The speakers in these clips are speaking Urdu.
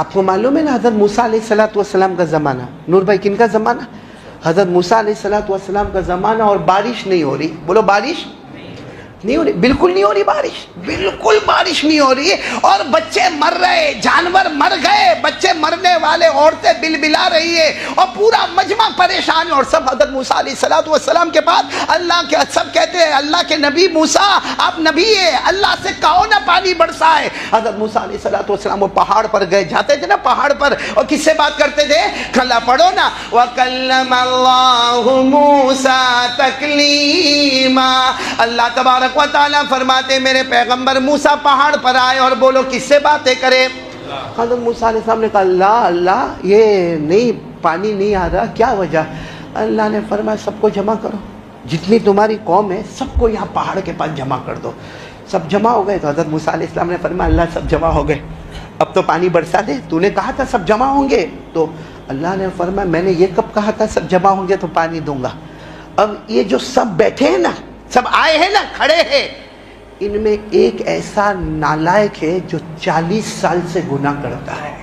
آپ کو معلوم ہے نا حضرت موسیٰ علیہ السلام کا زمانہ، نور بھائی کن کا زمانہ؟ حضرت موسیٰ علیہ السلام کا زمانہ، اور بارش نہیں ہو رہی، بولو بارش نہیں ہو رہی، بالکل نہیں ہو رہی بارش، بالکل بارش نہیں ہو رہی ہے، اور بچے مر رہے، جانور مر گئے، بچے مرنے والے، عورتیں بلبلا رہی ہے، اور پورا مجمع پریشان ہے، اور سب حضرت موسیٰ علیہ السلام کے بعد اللہ کے سب کہتے ہیں اللہ کے نبی موسیٰ آپ نبی ہیں، اللہ سے کہو نا پانی برسائے۔ حضرت موسیٰ علیہ السلام وہ پہاڑ پر گئے، جاتے تھے نا پہاڑ پر، اور کس سے بات کرتے تھے؟ کھلا پڑھو نا، وَكَلَّمَ اللَّهُ مُوسَىٰ تَكْلِيمًا، اللہ تبارک و تعالیٰ فرماتے میرے پیغمبر موسیٰ پہاڑ پر آئے اور بولو کس سے باتیں کرے؟ حضرت موسیٰ علیہ السلام نے کہا اللہ یہ نہیں پانی نہیں آ رہا، کیا وجہ؟ اللہ نے فرمایا سب کو جمع کرو، جتنی تمہاری قوم ہے سب کو یہاں پہاڑ کے پاس جمع کر دو۔ سب جمع ہو گئے تو حضرت موسیٰ علیہ السلام نے فرمایا اللہ سب جمع ہو گئے، اب تو پانی برسا دے، تو نے کہا تھا سب جمع ہوں گے، تو اللہ نے فرمایا میں نے یہ کب کہا تھا سب جمع ہوں گے تو پانی دوں گا؟ اب یہ جو سب بیٹھے ہیں نا، سب آئے ہیں نا، کھڑے ہیں، ان میں ایک ایسا نالائق ہے جو 40 سال سے گناہ کرتا ہے،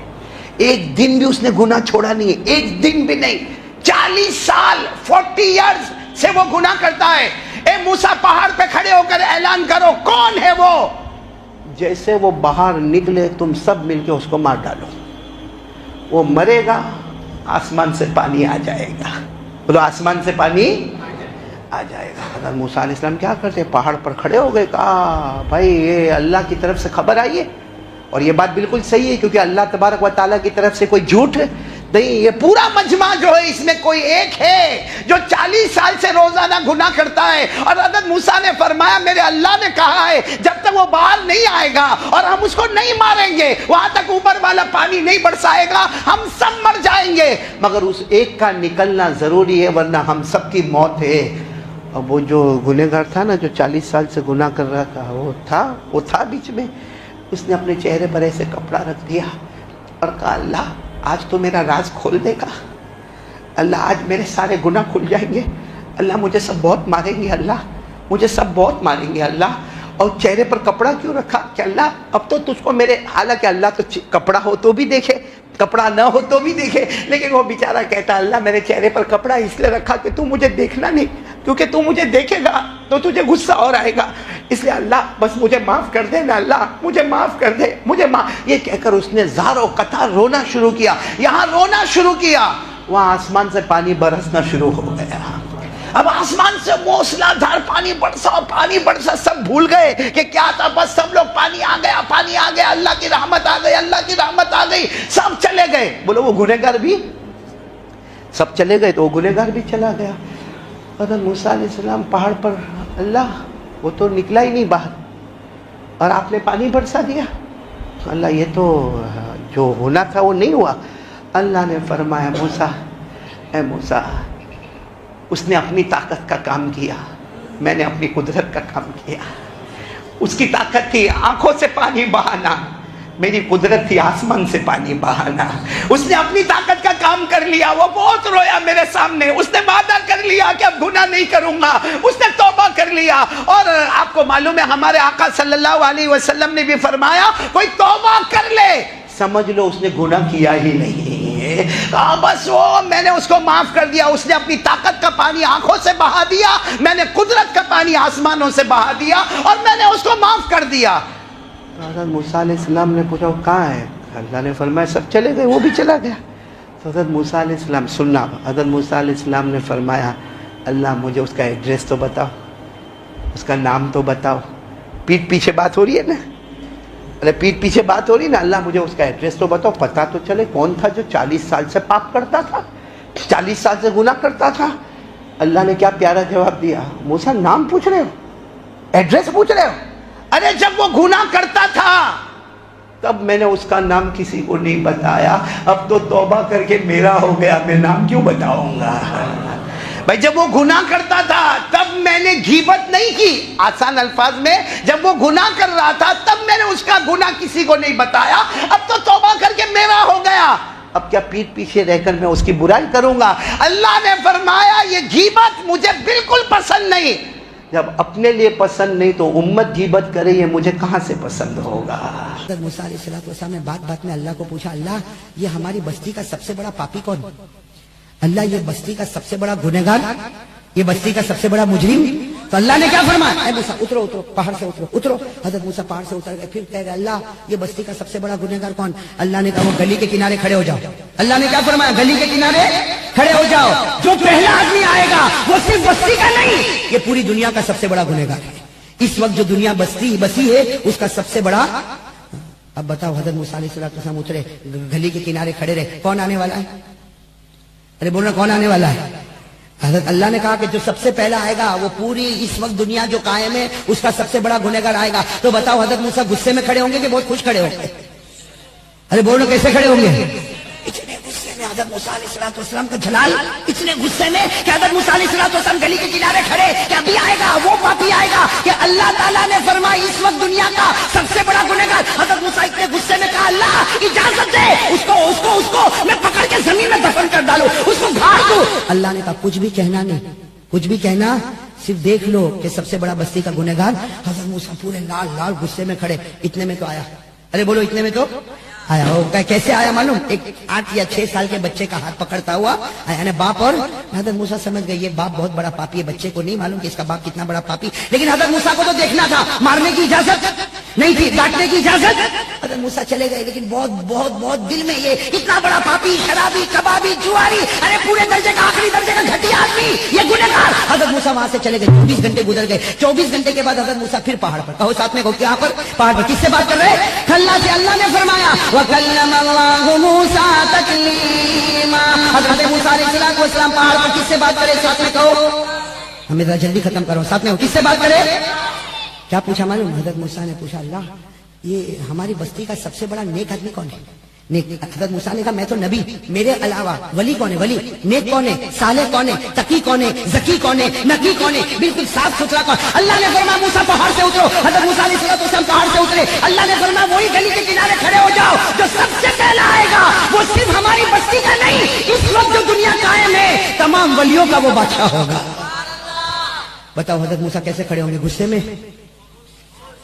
ایک دن بھی اس نے گناہ چھوڑا نہیں ہے، ایک دن بھی نہیں، 40 سال 40 ایئرز سے وہ گناہ کرتا ہے۔ اے موسیٰ پہاڑ پہ کھڑے ہو کر اعلان کرو کون ہے وہ؟ جیسے وہ باہر نکلے تم سب مل کے اس کو مار ڈالو، وہ مرے گا، آسمان سے پانی آ جائے گا، بولو آسمان سے پانی آ جائے گا۔ حضرت موسیٰ علیہ السلام کیا کرتے؟ پہاڑ پر کھڑے ہو گئے، کہا بھائی یہ اللہ کی طرف سے خبر آئی ہے، اور یہ بات بالکل صحیح ہے کیونکہ اللہ تبارک و تعالیٰ کی طرف سے کوئی جھوٹ نہیں، یہ پورا مجمع جو ہے اس میں کوئی ایک ہے جو 40 سال سے روزانہ گناہ کرتا ہے، اور حضرت موسیٰ نے فرمایا میرے اللہ نے کہا ہے جب تک وہ باہر نہیں آئے گا اور ہم اس کو نہیں ماریں گے، وہاں تک اوپر والا پانی نہیں برسائے گا، ہم سب مر جائیں گے، مگر اس ایک کا نکلنا ضروری ہے ورنہ ہم سب کی موت ہے۔ اب وہ جو گنہگار تھا نا، جو 40 سال سے گناہ کر رہا تھا، وہ تھا بیچ میں، اس نے اپنے چہرے پر ایسے کپڑا رکھ دیا اور کہا اللہ آج تو میرا راز کھول دے گا، اللہ آج میرے سارے گناہ کھل جائیں گے، اللہ مجھے سب بہت ماریں گے، اللہ مجھے سب بہت ماریں گے اللہ۔ اور چہرے پر کپڑا کیوں رکھا کہ اللہ اب تو تجھ کو میرے، حالانکہ اللہ تو کپڑا ہو تو بھی دیکھے، کپڑا نہ ہو تو بھی دیکھے، لیکن وہ بیچارہ کہتا اللہ میرے چہرے پر کپڑا اس لیے رکھا کہ تو مجھے دیکھنا نہیں، کیونکہ تو مجھے دیکھے گا تو تجھے غصہ اور آئے گا، اس لیے اللہ بس مجھے معاف کر دے نا، اللہ مجھے معاف کر دے، مجھے معاف۔ یہ کہہ کر اس نے زار و قطار رونا شروع کیا، یہاں رونا شروع کیا، وہاں آسمان سے پانی برسنا شروع ہو گیا۔ اب آسمان سے موسلا دھار پانی برسا، سب بھول گئے کہ کیا تھا، بس سب لوگ پانی آ گیا، اللہ کی رحمت آ گئی، سب چلے گئے۔ بولو وہ گنہگار بھی سب چلے گئے تو وہ گنہگار بھی چلا گیا۔ حضرت موسیٰ علیہ السلام پہاڑ پر، اللہ وہ تو نکلا ہی نہیں باہر اور آپ نے پانی برسا دیا، اللہ یہ تو جو ہونا تھا وہ نہیں ہوا۔ اللہ نے فرمایا موسیٰ، اے موسیٰ اس نے اپنی طاقت کا کام کیا، میں نے اپنی قدرت کا کام کیا۔ اس کی طاقت تھی آنکھوں سے پانی بہانا، میری قدرت تھی آسمان سے پانی بہانا۔ اس نے اپنی طاقت کا کام کر لیا، وہ بہت رویا میرے سامنے، اس نے وعدہ کر لیا کہ اب گناہ نہیں کروں گا، اس نے توبہ کر لیا۔ اور آپ کو معلوم ہے ہمارے آقا صلی اللہ علیہ وسلم نے بھی فرمایا کوئی توبہ کر لے سمجھ لو اس نے گناہ کیا ہی نہیں، بس وہ میں نے اس کو معاف کر دیا، اس نے اپنی طاقت کا پانی آنکھوں سے بہا دیا، میں نے قدرت کا پانی آسمانوں سے بہا دیا اور میں نے اس کو معاف کر دیا۔ حضرت موسیٰ علیہ السلام نے پوچھا وہ کہاں ہے؟ اللہ نے فرمایا سب چلے گئے، وہ بھی چلا گیا۔ تو حضرت موسیٰ علیہ السلام سننا، حضرت موسیٰ علیہ السلام نے فرمایا اللہ مجھے اس کا ایڈریس تو بتاؤ، اس کا نام تو بتاؤ۔ پیٹھ پیچھے بات ہو رہی ہے نا، ارے پیٹھ پیچھے بات ہو رہی ہے نا، اللہ مجھے اس کا ایڈریس تو بتاؤ، پتہ تو چلے کون تھا جو 40 سال سے پاپ کرتا تھا، 40 سال سے گناہ کرتا تھا۔ اللہ نے کیا پیارا جواب دیا، موسیٰ نام پوچھ رہے ہو، ایڈریس پوچھ رہے ہو؟ ارے جب وہ گناہ کرتا تھا تب میں نے اس کا نام کسی کو نہیں بتایا، اب تو توبہ کر کے میرا ہو گیا، میں نام کیوں بتاؤں گا؟ بھائی جب وہ گناہ کرتا تھا تب میں نے غیبت نہیں کی، آسان الفاظ میں جب وہ گناہ کر رہا تھا تب میں نے اس کا گناہ کسی کو نہیں بتایا، اب تو توبہ کر کے میرا ہو گیا، اب کیا پیٹھ پیچھے رہ کر میں اس کی برائی کروں گا؟ اللہ نے فرمایا یہ غیبت مجھے بالکل پسند نہیں، جب اپنے لیے پسند نہیں تو امت غیبت کرے یہ مجھے کہاں سے پسند ہوگا؟ حضرت موسیٰ علیہ السلام نے بات میں اللہ کو پوچھا، اللہ یہ ہماری بستی کا سب سے بڑا پاپی کون؟ اللہ یہ بستی کا سب سے بڑا گنہگار، یہ بستی کا سب سے بڑا مجرم؟ تو اللہ نے کیا فرمایا؟ اے موسیٰ اترو اترو پہاڑ سے اترو۔ حضرت موسیٰ پہاڑ سے اتر گئے، پھر کہہ رہے اللہ یہ بستی کا سب سے بڑا گنہگار کون؟ اللہ نے کہا وہ گلی کے کنارے کھڑے ہو جاؤ۔ اللہ نے کیا فرمایا؟ گلی کے کنارے کھڑے ہو جاؤ، جو پہلا آدمی آئے گا وہ صرف بستی کا نہیں، یہ پوری دنیا کا سب سے بڑا گنہگار ہے۔ اس وقت جو دنیا بسی ہے اس کا سب سے بڑا۔ اب بتاؤ حضرت موسیٰ علیہ السلام اترے، گلی کے کنارے کھڑے رہے، کون آنے والا ہے؟ ارے بولنا کون آنے والا ہے؟ حضرت اللہ نے کہا کہ جو سب سے پہلا آئے گا وہ پوری اس وقت دنیا جو قائم ہے اس کا سب سے بڑا گنہگار آئے گا۔ تو بتاؤ حضرت موسیٰ غصے میں کھڑے ہوں گے کہ بہت خوش کھڑے ہوں گے؟ ارے بولنا کیسے کھڑے ہوں گے؟ اتنے غصے میں حضرت موسیٰ علیہ السلام کا جلال، اتنے غصے میں کہ حضرت موسیٰ علیہ السلام گلی کے کنارے کھڑے کہ ابھی آئے گا وہ پاپی آئے گا کہ اللہ تعالیٰ نے فرمایا اس وقت دنیا کا سب سے بڑا گنہگار۔ حضرت موسیٰ اتنے غصے میں کہا اللہ اجازت دے اس کو میں پکڑ کے زمین میں دفن کر ڈالوں، اس کو گھاڑ دوں۔ اللہ نے کہا کچھ بھی کہنا نہیں، کچھ بھی کہنا، صرف دیکھ لو کہ سب سے بڑا بستی کا گنہگار۔ حضرت موسیٰ پورے لال لال غصے میں کھڑے، اتنے میں تو آیا، ارے بولو اتنے میں تو آیا ہوگا۔ کیسے آیا معلوم؟ ایک 8 یا 6 سال کے بچے کا ہاتھ پکڑتا ہوا آیا نا باپ، اور حضرت موسیٰ سمجھ گئے یہ باپ بہت بڑا پاپی ہے، بچے کو نہیں معلوم کہ اس کا باپ کتنا بڑا پاپی، لیکن حضرت موسیٰ کو تو دیکھنا تھا، مارنے کی اجازت نہیں تھی، ڈانٹنے کی اجازت۔ حضرت موسیٰ چلے گئے لیکن بہت بہت بہت دل میں یہ اتنا بڑا پاپی، شرابی، کبابی، جواری، ارے پورے درجے کا آخری درجے کا گھٹیا آدمی، یہ گنہگار۔ حضرت موسیٰ وہاں سے چلے گئے، 24 گھنٹے گزر گئے۔ 24 گھنٹے کے بعد حضرت موسیٰ پھر پہاڑ پر، کہو ساتھ میں کہو کیا پر؟ پہاڑ پر۔ کس سے بات کر رہے؟ اللہ سے۔ اللہ نے فرمایا وَكَلَّمَ اللَّهُ مُوسَىٰ تَكْلِيمًا۔ حضرت موسیٰ علیہ السلام پہاڑ پر کس سے بات کرے؟ ساتھ میں کہو، ہمیں ذرا جلدی ختم کرو، ساتھ میں کس سے بات کرے؟ کیا پوچھا معلوم؟ حضرت موسیٰ نے پوچھا اللہ یہ ہماری بستی کا سب سے بڑا نیک آدمی کون ہے؟ نیک۔ حضرت موسیٰ نے کہا میں تو نبی، میرے علاوہ ولی کون ہے؟ ولی نیک کون ہے؟ صالح کون ہے؟ تقی کون ہے؟ ذکی کون ہے؟ نقی کون ہے؟ بالکل صاف ستھرا کون؟ اللہ نے فرمایا موسیٰ پہاڑ سے اترو۔ حضرت موسیٰ علیہ السلام پہاڑ سے اترے، اللہ نے فرمایا وہی گلی کے کنارے کھڑے ہو جاؤ، جو سب سے پہلا آئے گا وہ صرف ہماری بستی کا نہیں، اس وقت جو دنیا قائم ہے تمام ولیوں کا وہ بادشاہ ہوگا۔ بتاؤ حضرت موسیٰ کیسے کھڑے ہوں گے؟ غصے میں۔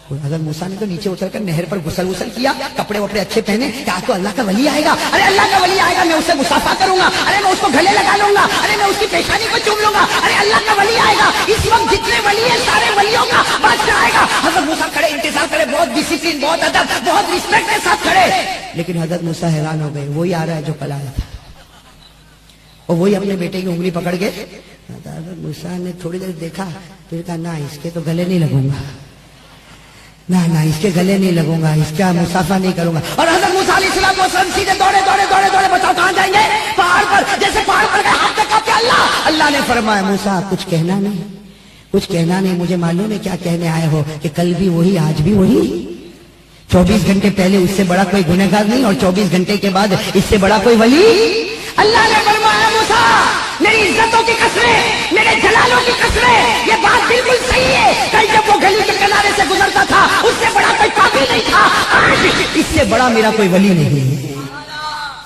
حضرت موسیٰ نے تو نیچے اتر کر نہر پر غسل کیا، کپڑے وپڑے اچھے پہنے کہ آج تو اللہ کا ولی آئے گا، ارے اللہ کا ولی آئے گا، میں اس سے مصافحہ کروں گا، ارے میں اس کو گلے لگا لوں گا، ارے میں اس کی پیشانی کو چوم لوں گا، ارے اللہ کا ولی آئے گا۔ اس وقت جتنے ولی ہیں سارے ولیوں کا بادشاہ آئے گا۔ حضرت موسیٰ کھڑے انتظار کرے، بہت ڈسپلن، بہت ادب، بہت رسپیکٹ کے ساتھ کھڑے، لیکن حضرت موسیٰ حیران ہو گئے، وہی آ رہا ہے جو کل آیا تھا، اور وہی اپنے بیٹے کی انگلی پکڑ کے۔ حضرت موسیٰ نے تھوڑی دیر دیکھا، پھر کہا نہ اس کے تو گلے نہیں لگوں گا، نہ اس کے گلے نہیں لگوں گا، اس کا مصافحہ نہیں کروں گا۔ اور حضرت موسیٰ علیہ السلام سیدھے دوڑے، بتاؤ کہاں جائیں گے؟ پہاڑ پر۔ جیسے پہاڑ پر گئے ہاتھ تک اللہ نے فرمایا موسیٰ کچھ کہنا نہیں، کچھ کہنا نہیں، مجھے معلوم ہے کیا کہنے آئے ہو کہ کل بھی وہی آج بھی وہی، 24 گھنٹے پہلے اس سے بڑا کوئی گنہگار نہیں، اور 24 گھنٹے کے بعد اس سے بڑا کوئی ولی۔ اللہ نے فرمایا موسیٰ میری عزتوں کی قسمیں، میرے جلالوں کی قسمیں، یہ بات بالکل صحیح ہے، کل جب وہ گلی کے کنارے سے گزرتا تھا اس سے بڑا کوئی پاپی نہیں تھا، آج اس سے بڑا میرا کوئی ولی نہیں ہے۔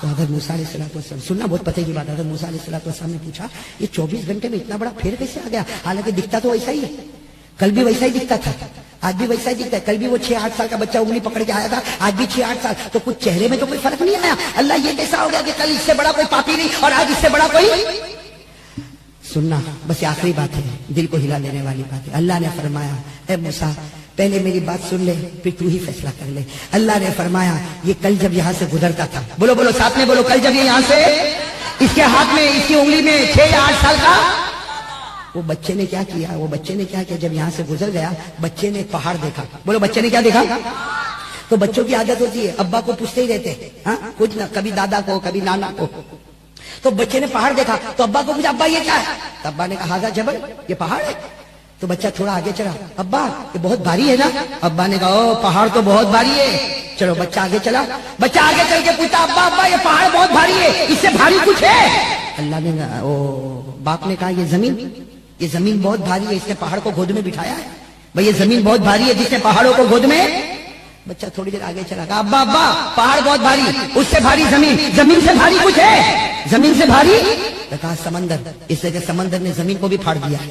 تو حضرت موسیٰ علیہ السلام، سننا بہت پتے کی بات، حضرت موسیٰ علیہ السلام نے پوچھا یہ 24 گھنٹے میں اتنا بڑا پھیر کیسے آ گیا؟ حالانکہ دکھتا تو ویسا ہی ہے، کل بھی ویسا ہی دکھتا تھا، آج بھی ویسا ہی دکھتا ہے، کل بھی وہ 6-8 سال کا بچہ انگلی پکڑ کے آیا تھا، آج بھی 6-8 سال، تو کچھ چہرے میں تو کوئی فرق نہیں آیا۔ اللہ یہ کیسا ہو گیا کہ کل اس سے بڑا کوئی پاپی نہیں اور آج اس سے بڑا کوئی؟ سننا بس آخری بات ہے، دل کو ہلا دینے والی بات ہے۔ اللہ نے فرمایا اے موسیٰ پہلے میری بات سن لے، پھر تو ہی فیصلہ کر لے۔ اللہ نے فرمایا یہ کل جب یہاں سے گزرتا تھا، بولو ساتھ میں بولو، کل جب یہ یہاں سے اس کے ہاتھ میں اس کی انگلی میں 6 یا 8 سال کا، وہ بچے نے کیا کیا، جب یہاں سے گزر گیا بچے نے پہاڑ دیکھا، بولو بچے نے کیا دیکھا؟ تو بچوں کی عادت ہوتی ہے ابا کو پوچھتے ہی رہتے، ہاں کچھ نہ، کبھی دادا کو کبھی نانا کو۔ تو بچے نے پہاڑ دیکھا تو ابا کو پوچھا ابا یہ کیا ہے؟ تو ابا نے کہا ہاذا جبل، یہ پہاڑ ہے۔ تو بچہ تھوڑا آگے چلا، ابا یہ بہت بھاری ہے نا؟ ابا نے کہا او پہاڑ تو بہت بھاری ہے۔ چلو بچہ آگے چلا، بچہ آگے چل کے پوچھتا ابا یہ پہاڑ بہت بھاری ہے، اس سے بھاری کچھ ہے؟ اللہ نے باپ نے کہا یہ زمین بہت بھاری ہے، اس نے پہاڑ کو گود میں بٹھایا ہے۔ بھئی یہ زمین بہت بھاری ہے جس نے پہاڑوں کو گود میں۔ بچہ تھوڑی دیر آگے چلا، کہا ابا پہاڑ بہت بھاری، اس سے بھاری زمین سے بھاری کچھ ہے؟ زمین سے بھاری؟ کہا سمندر، اس لیے کہ سمندر نے زمین کو بھی پھاڑ دیا ہے۔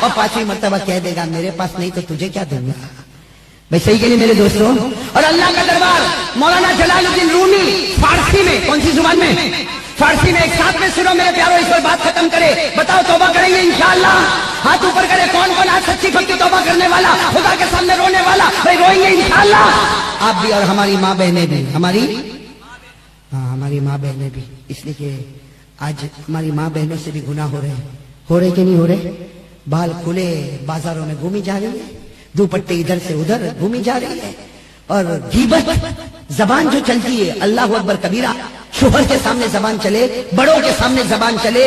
اور 5ویں مرتبہ کہہ دے گا میرے پاس نہیں تو تجھے کیا دوں گا. بھائی صحیح کہ نہیں میرے دوستوں؟ اور اللہ کا دربار مولانا جلال الدین رومی فارسی میں, کون سی زبان میں؟ فارسی میں. ایک ساتھ میں سنو میرے پیارو, اس پر بات ختم کرے. بتاؤ توبہ کریں گے انشاءاللہ؟ ہاتھ اوپر کرے. کون کون آج سچی پکی توبہ کرنے والا, خدا کے سامنے رونے والا؟ بھائی روئیں گے انشاءاللہ آپ بھی اور ہماری ماں بہنیں بھی. ہماری ماں بہنیں بھی, اس لیے کہ آج ہماری ماں بہنوں سے بھی گناہ ہو رہے کہ نہیں ہو رہے؟ بال کھلے بازاروں میں گھومی جا رہی ہے, دوپٹے ادھر سے ادھر گھومی جا رہی ہے, اور غیبت زبان جو چلتی ہے, اللہ اکبر کبیرہ, شوہر کے سامنے زبان چلے, بڑوں کے سامنے زبان چلے.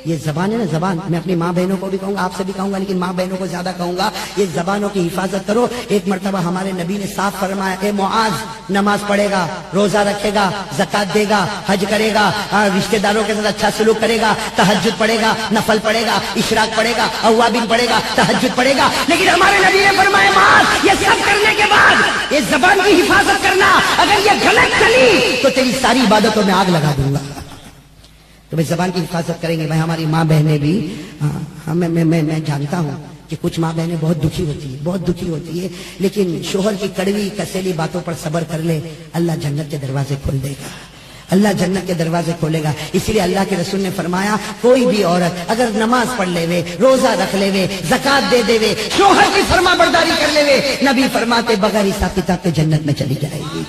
یہ زبان ہے نا, زبان, میں اپنی ماں بہنوں کو بھی کہوں گا, آپ سے بھی کہوں گا, لیکن ماں بہنوں کو زیادہ کہوں گا, یہ زبانوں کی حفاظت کرو. ایک مرتبہ ہمارے نبی نے صاف فرمایا, اے معاذ, نماز پڑھے گا, روزہ رکھے گا, زکات دے گا, حج کرے گا, رشتہ داروں کے ساتھ اچھا سلوک کرے گا, تہجد پڑھے گا, نفل پڑھے گا, اشراق پڑھے گا, اوابین پڑھے گا, تہجد پڑھے گا. لیکن ہمارے نبی نے فرمایا معاذ, یہ سب کرنے کے بعد یہ زبان کی حفاظت کرنا, اگر یہ غلط چلی تو تیری ساری عبادتوں میں آگ لگا دوں گا. تو بھائی زبان کی حفاظت کریں گے. بھائی ہماری ماں بہنیں بھی, میں جانتا ہوں کہ کچھ ماں بہنیں بہت دکھی ہوتی ہے, لیکن شوہر کی کڑوی کسیلی باتوں پر صبر کر لے, اللہ جنت کے دروازے کھول دے گا, اللہ جنت کے دروازے کھولے گا. اسی لیے اللہ کے رسول نے فرمایا, کوئی بھی عورت اگر نماز پڑھ لے وے, روزہ رکھ لے وے, زکات دے دے وے, شوہر کی فرما برداری کر لے وے, نبی فرماتے بغیر حساب کتاب کے جنت میں چلی جائے گی.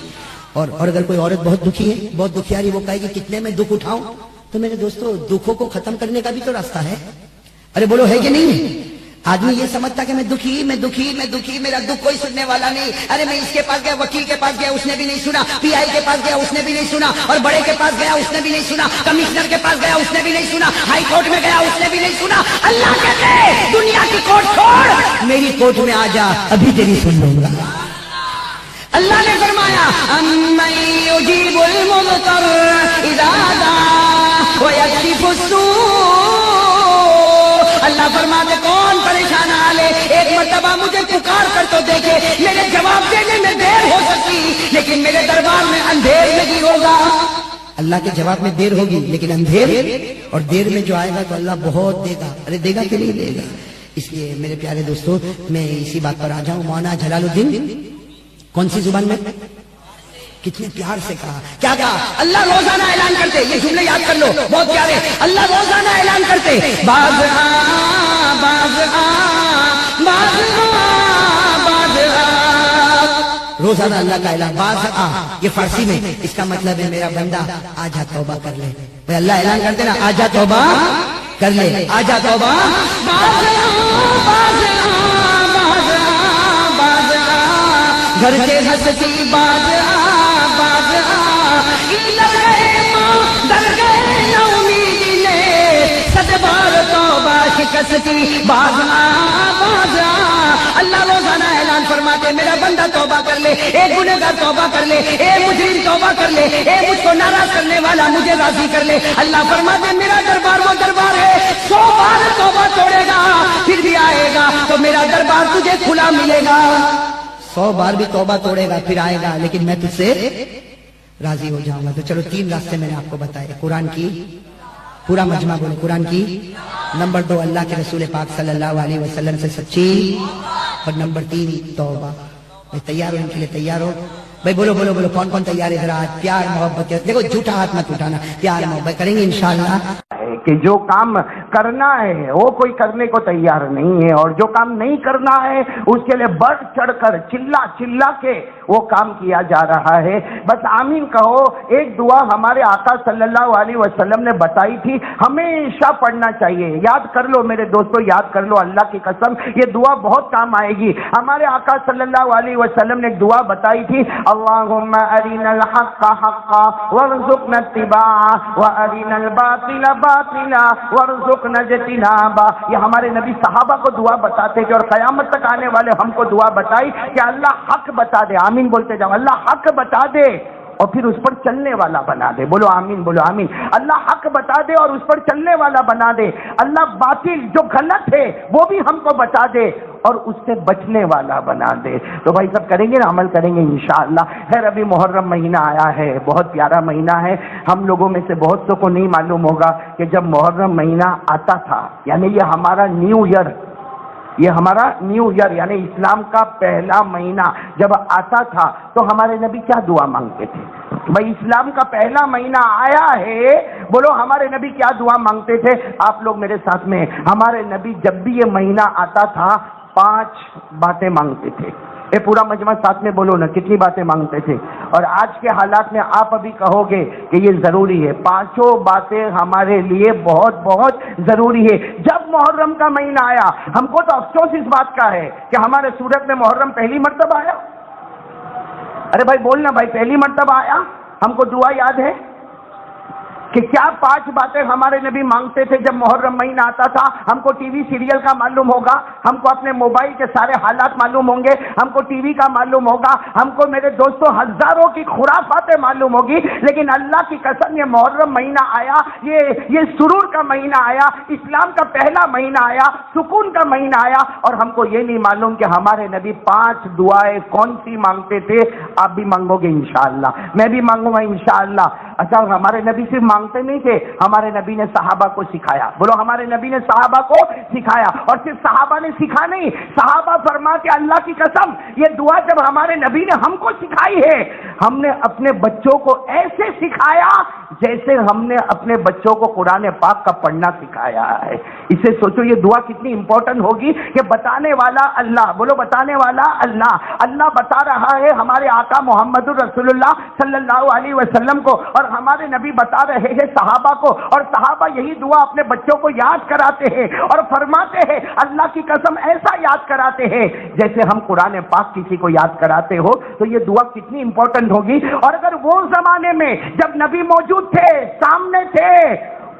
اور اگر کوئی عورت بہت دکھی ہے, بہت دکھیاری, وہ کہے گی کتنے میں دکھ اٹھاؤں, تو میرے دوستو دکھوں کو ختم کرنے کا بھی تو راستہ ہے. ارے بولو ہے کہ نہیں؟ آدمی یہ سمجھتا کہ میں دکھی, میرا دکھ کوئی سننے والا نہیں. ارے میں اس کے پاس گیا, وکیل کے پاس گیا, اس نے بھی نہیں سنا, پی آئی کے پاس گیا, اس نے بھی نہیں سنا, اور بڑے کے پاس گیا, اس نے بھی نہیں سنا, کمشنر کے پاس گیا, اس نے بھی نہیں سنا, ہائی کورٹ میں گیا, اس نے بھی نہیں سنا. اللہ کہتے ہیں دنیا کی کورٹ چھوڑ, میری کورٹ میں آ جا, ابھی تیری سن لوں گا. اللہ نے فرمایا, امن یجیب المضطر اذا دعا ویکشف السوء. اللہ فرماتے کون پریشان حال ہے, ایک مرتبہ مجھے پکار کر تو دیکھے, میرے جواب دینے میں دیر ہو سکتی, لیکن میرے دربار میں اندھیر نہیں ہوگا. اللہ کے جواب میں دیر ہوگی, لیکن اندھیر اور دیر میں جو آئے گا تو اللہ بہت دے گا. ارے دے گا کہ نہیں دے گا؟ اس لیے میرے پیارے دوستو, میں اسی بات پر آ جاؤں. مولانا جلال الدین کون سی زبان میں, کتنے پیار سے کہا, کیا کہا؟ اللہ روزانہ اعلان کرتے, یہ جملے یاد کر لو بہت پیارے, اللہ روزانہ اعلان کرتے, باز آ, باز آ, باز آ, باز آ. روزانہ اللہ کا اعلان, باز آ, یہ فارسی میں, اس کا مطلب ہے میرا بندہ آجا توبہ کر لے. بھائی اللہ اعلان کرتے نا, آجا توبہ کر لے, آجا توبہ, باز آ, باز آ, باز آ, باز آ, گھر کے ہستی باز آ, باز آ, لگ گئے ماں در گئے نا امیدی نے, صد بار توبہ شکستی, باز آ, باز آ. اللہ روزانہ اعلان فرماتے, میرا بندہ توبہ کر لے, اے گنہگار توبہ کر لے, اے مجرم توبہ کر لے, اے مجھ کو ناراض کرنے والا مجھے راضی کر لے. اللہ فرماتے میرا دربار وہ دربار ہے, 100 بار توبہ توڑے گا پھر بھی آئے گا تو میرا دربار تجھے کھلا ملے گا. 100 بار بھی توبہ توڑے گا پھر آئے گا, لیکن میں تجھ سے راضی ہو جاؤں گا. تو چلو 3 راستے میں نے آپ کو بتائے, قرآن کی, پورا مجمع بولے قرآن کی, نمبر 2 اللہ کے رسول پاک صلی اللہ علیہ وسلم سے سچی, اور نمبر 3 توبہ. میں تیار ہوں ان کے لیے, تیار ہو بھائی؟ بولو بولو بولو, کون کون تیار ہے ذرا؟ پیار محبت, دیکھو جھوٹا ہاتھ مت اٹھانا, پیار محبت کریں گے انشاءاللہ. کہ جو کام کرنا ہے وہ کوئی کرنے کو تیار نہیں ہے, اور جو کام نہیں کرنا ہے اس کے لیے بڑھ چڑھ کر چلا کے وہ کام کیا جا رہا ہے. بس آمین کہو. ایک دعا ہمارے آقا صلی اللہ علیہ وسلم نے بتائی تھی, ہمیشہ پڑھنا چاہیے. یاد کر لو میرے دوستو, یاد کر لو, اللہ کی قسم یہ دعا بہت کام آئے گی. ہمارے آقا صلی اللہ علیہ وسلم نے ایک دعا بتائی تھی, اللہم ارنا الحق حقا وارزقنا اتباعہ وارنا الباطل باطلا وارزقنا اجتنابہ. یہ ہمارے نبی صحابہ کو دعا بتاتے تھے, اور قیامت تک آنے والے ہم کو دعا بتائی کہ اللہ حق بتا دے. آمین بولتے جاؤ, اللہ حق بتا دے اور پھر اس پر چلنے والا بنا دے. بولو آمین, بولو آمین. اللہ حق بتا دے اور اس پر چلنے والا بنا دے. اللہ باطل جو غلط ہے وہ بھی ہم کو بتا دے اور اس سے بچنے والا بنا دے. تو بھائی سب کریں گے نا, عمل کریں گے انشاءاللہ. خیر ابھی محرم مہینہ آیا ہے, بہت پیارا مہینہ ہے. ہم لوگوں میں سے بہت سو کو نہیں معلوم ہوگا کہ جب محرم مہینہ آتا تھا, یعنی یہ ہمارا نیو ایئر یہ ہمارا نیو ایئر یعنی اسلام کا پہلا مہینہ جب آتا تھا تو ہمارے نبی کیا دعا مانگتے تھے؟ بھائی اسلام کا پہلا مہینہ آیا ہے، بولو ہمارے نبی کیا دعا مانگتے تھے؟ آپ لوگ میرے ساتھ میں، ہمارے نبی جب بھی یہ مہینہ آتا تھا 5 باتیں مانگتے تھے۔ یہ پورا مجمع ساتھ میں بولو نا، کتنی باتیں مانگتے تھے؟ اور آج کے حالات میں آپ ابھی کہو گے کہ یہ ضروری ہے، 5 باتیں ہمارے لیے بہت بہت ضروری ہے۔ جب محرم کا مہینہ آیا، ہم کو تو افسوس اس بات کا ہے کہ ہمارے سورت میں محرم پہلی مرتبہ آیا۔ ارے بھائی بولنا بھائی، پہلی مرتبہ آیا، ہم کو دعا یاد ہے کہ کیا 5 باتیں ہمارے نبی مانگتے تھے جب محرم مہینہ آتا تھا؟ ہم کو ٹی وی سیریل کا معلوم ہوگا، ہم کو اپنے موبائل کے سارے حالات معلوم ہوں گے، ہم کو ٹی وی کا معلوم ہوگا، ہم کو میرے دوستوں ہزاروں کی خرافاتیں معلوم ہوگی، لیکن اللہ کی قسم یہ محرم مہینہ آیا، یہ سرور کا مہینہ آیا، اسلام کا پہلا مہینہ آیا، سکون کا مہینہ آیا، اور ہم کو یہ نہیں معلوم کہ ہمارے نبی 5 دعائیں کون سی مانگتے تھے۔ آپ بھی مانگو گے انشاءاللہ، میں بھی مانگوں گا انشاءاللہ۔ اچھا، ہمارے نبی صرف مانگتے نہیں تھے، ہمارے نبی نے صحابہ کو سکھایا۔ بولو ہمارے نبی نے صحابہ کو سکھایا، اور صرف صحابہ نے سکھا نہیں، صحابہ فرماتے اللہ کی قسم یہ دعا جب ہمارے نبی نے ہم کو سکھائی ہے، ہم نے اپنے بچوں کو ایسے سکھایا جیسے ہم نے اپنے بچوں کو قرآن پاک کا پڑھنا سکھایا ہے۔ اسے سوچو یہ دعا کتنی امپورٹنٹ ہوگی کہ بتانے والا اللہ، بولو بتانے والا اللہ، اللہ بتا رہا ہے ہمارے آقا محمد الرسول اللہ صلی اللہ علیہ وسلم کو، اور ہمارے نبی بتا رہے ہیں صحابہ کو، اور صحابہ یہی دعا اپنے بچوں کو یاد کراتے ہیں اور فرماتے ہیں اللہ کی قسم ایسا یاد کراتے ہیں جیسے ہم قرآن پاک کسی کو یاد کراتے ہو۔ تو یہ دعا کتنی امپورٹنٹ ہوگی، اور اگر وہ زمانے میں جب نبی موجود تھے، سامنے تھے،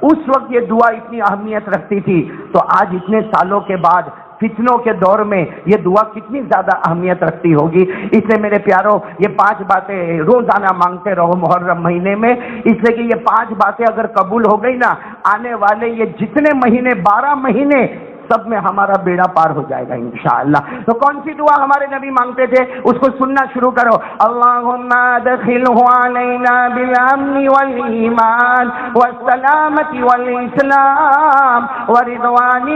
اس وقت یہ دعا اتنی اہمیت رکھتی تھی، تو آج اتنے سالوں کے بعد فتنوں کے دور میں یہ دعا کتنی زیادہ اہمیت رکھتی ہوگی۔ اس لیے میرے پیاروں یہ 5 باتیں روزانہ مانگتے رہو محرم مہینے میں، اس لیے کہ یہ 5 باتیں اگر قبول ہو گئی نا، آنے والے یہ جتنے مہینے 12 مہینے سب میں ہمارا بیڑا پار ہو جائے گا انشاءاللہ۔ تو کون سی دعا ہمارے نبی مانگتے تھے اس کو سننا شروع کرو۔ اللہم ادخلہ علینا بالامن والایمان والسلامت والاسلام ورضوان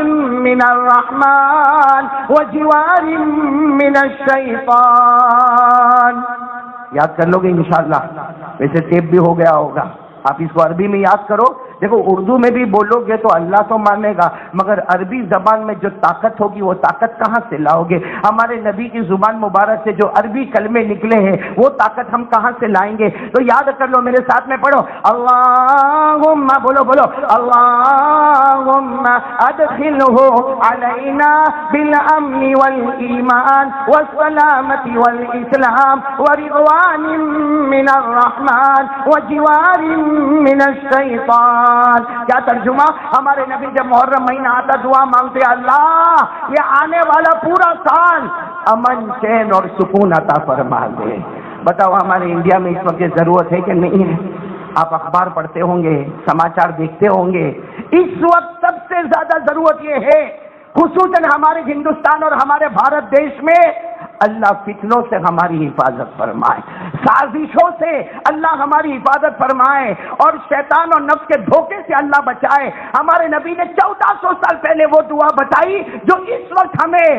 من الرحمن وجوار من الشیطان۔ یاد کر لو گے انشاءاللہ، ویسے ٹیپ بھی ہو گیا ہوگا، آپ اس کو عربی میں یاد کرو۔ دیکھو اردو میں بھی بولو گے تو اللہ تو مانے گا، مگر عربی زبان میں جو طاقت ہوگی وہ طاقت کہاں سے لاؤ گے؟ ہمارے نبی کی زبان مبارک سے جو عربی کلمے نکلے ہیں وہ طاقت ہم کہاں سے لائیں گے؟ تو یاد کر لو، میرے ساتھ میں پڑھو، اللہم، بولو بولو، اللہم ادخلہ علینا بالامن والایمان والسلامت والاسلام ورضوان من الرحمن وجوار من الشیطان۔ کیا ترجمہ؟ ہمارے نبی جب محرم مہینہ آتا دعا مانگتے، اللہ یہ آنے والا پورا سال امن چین اور سکون عطا فرما دے۔ بتاؤ ہمارے انڈیا میں اس وقت یہ ضرورت ہے کہ نہیں ہے؟ آپ اخبار پڑھتے ہوں گے، سماچار دیکھتے ہوں گے، اس وقت سب سے زیادہ ضرورت یہ ہے خصوصاً ہمارے ہندوستان اور ہمارے بھارت دیش میں، اللہ فتنوں سے ہماری حفاظت فرمائے، سازشوں سے اللہ ہماری حفاظت فرمائے، اور شیطان اور نفس کے دھوکے سے اللہ بچائے۔ ہمارے نبی نے 1400 سال پہلے وہ دعا بتائی جو اس وقت ہمیں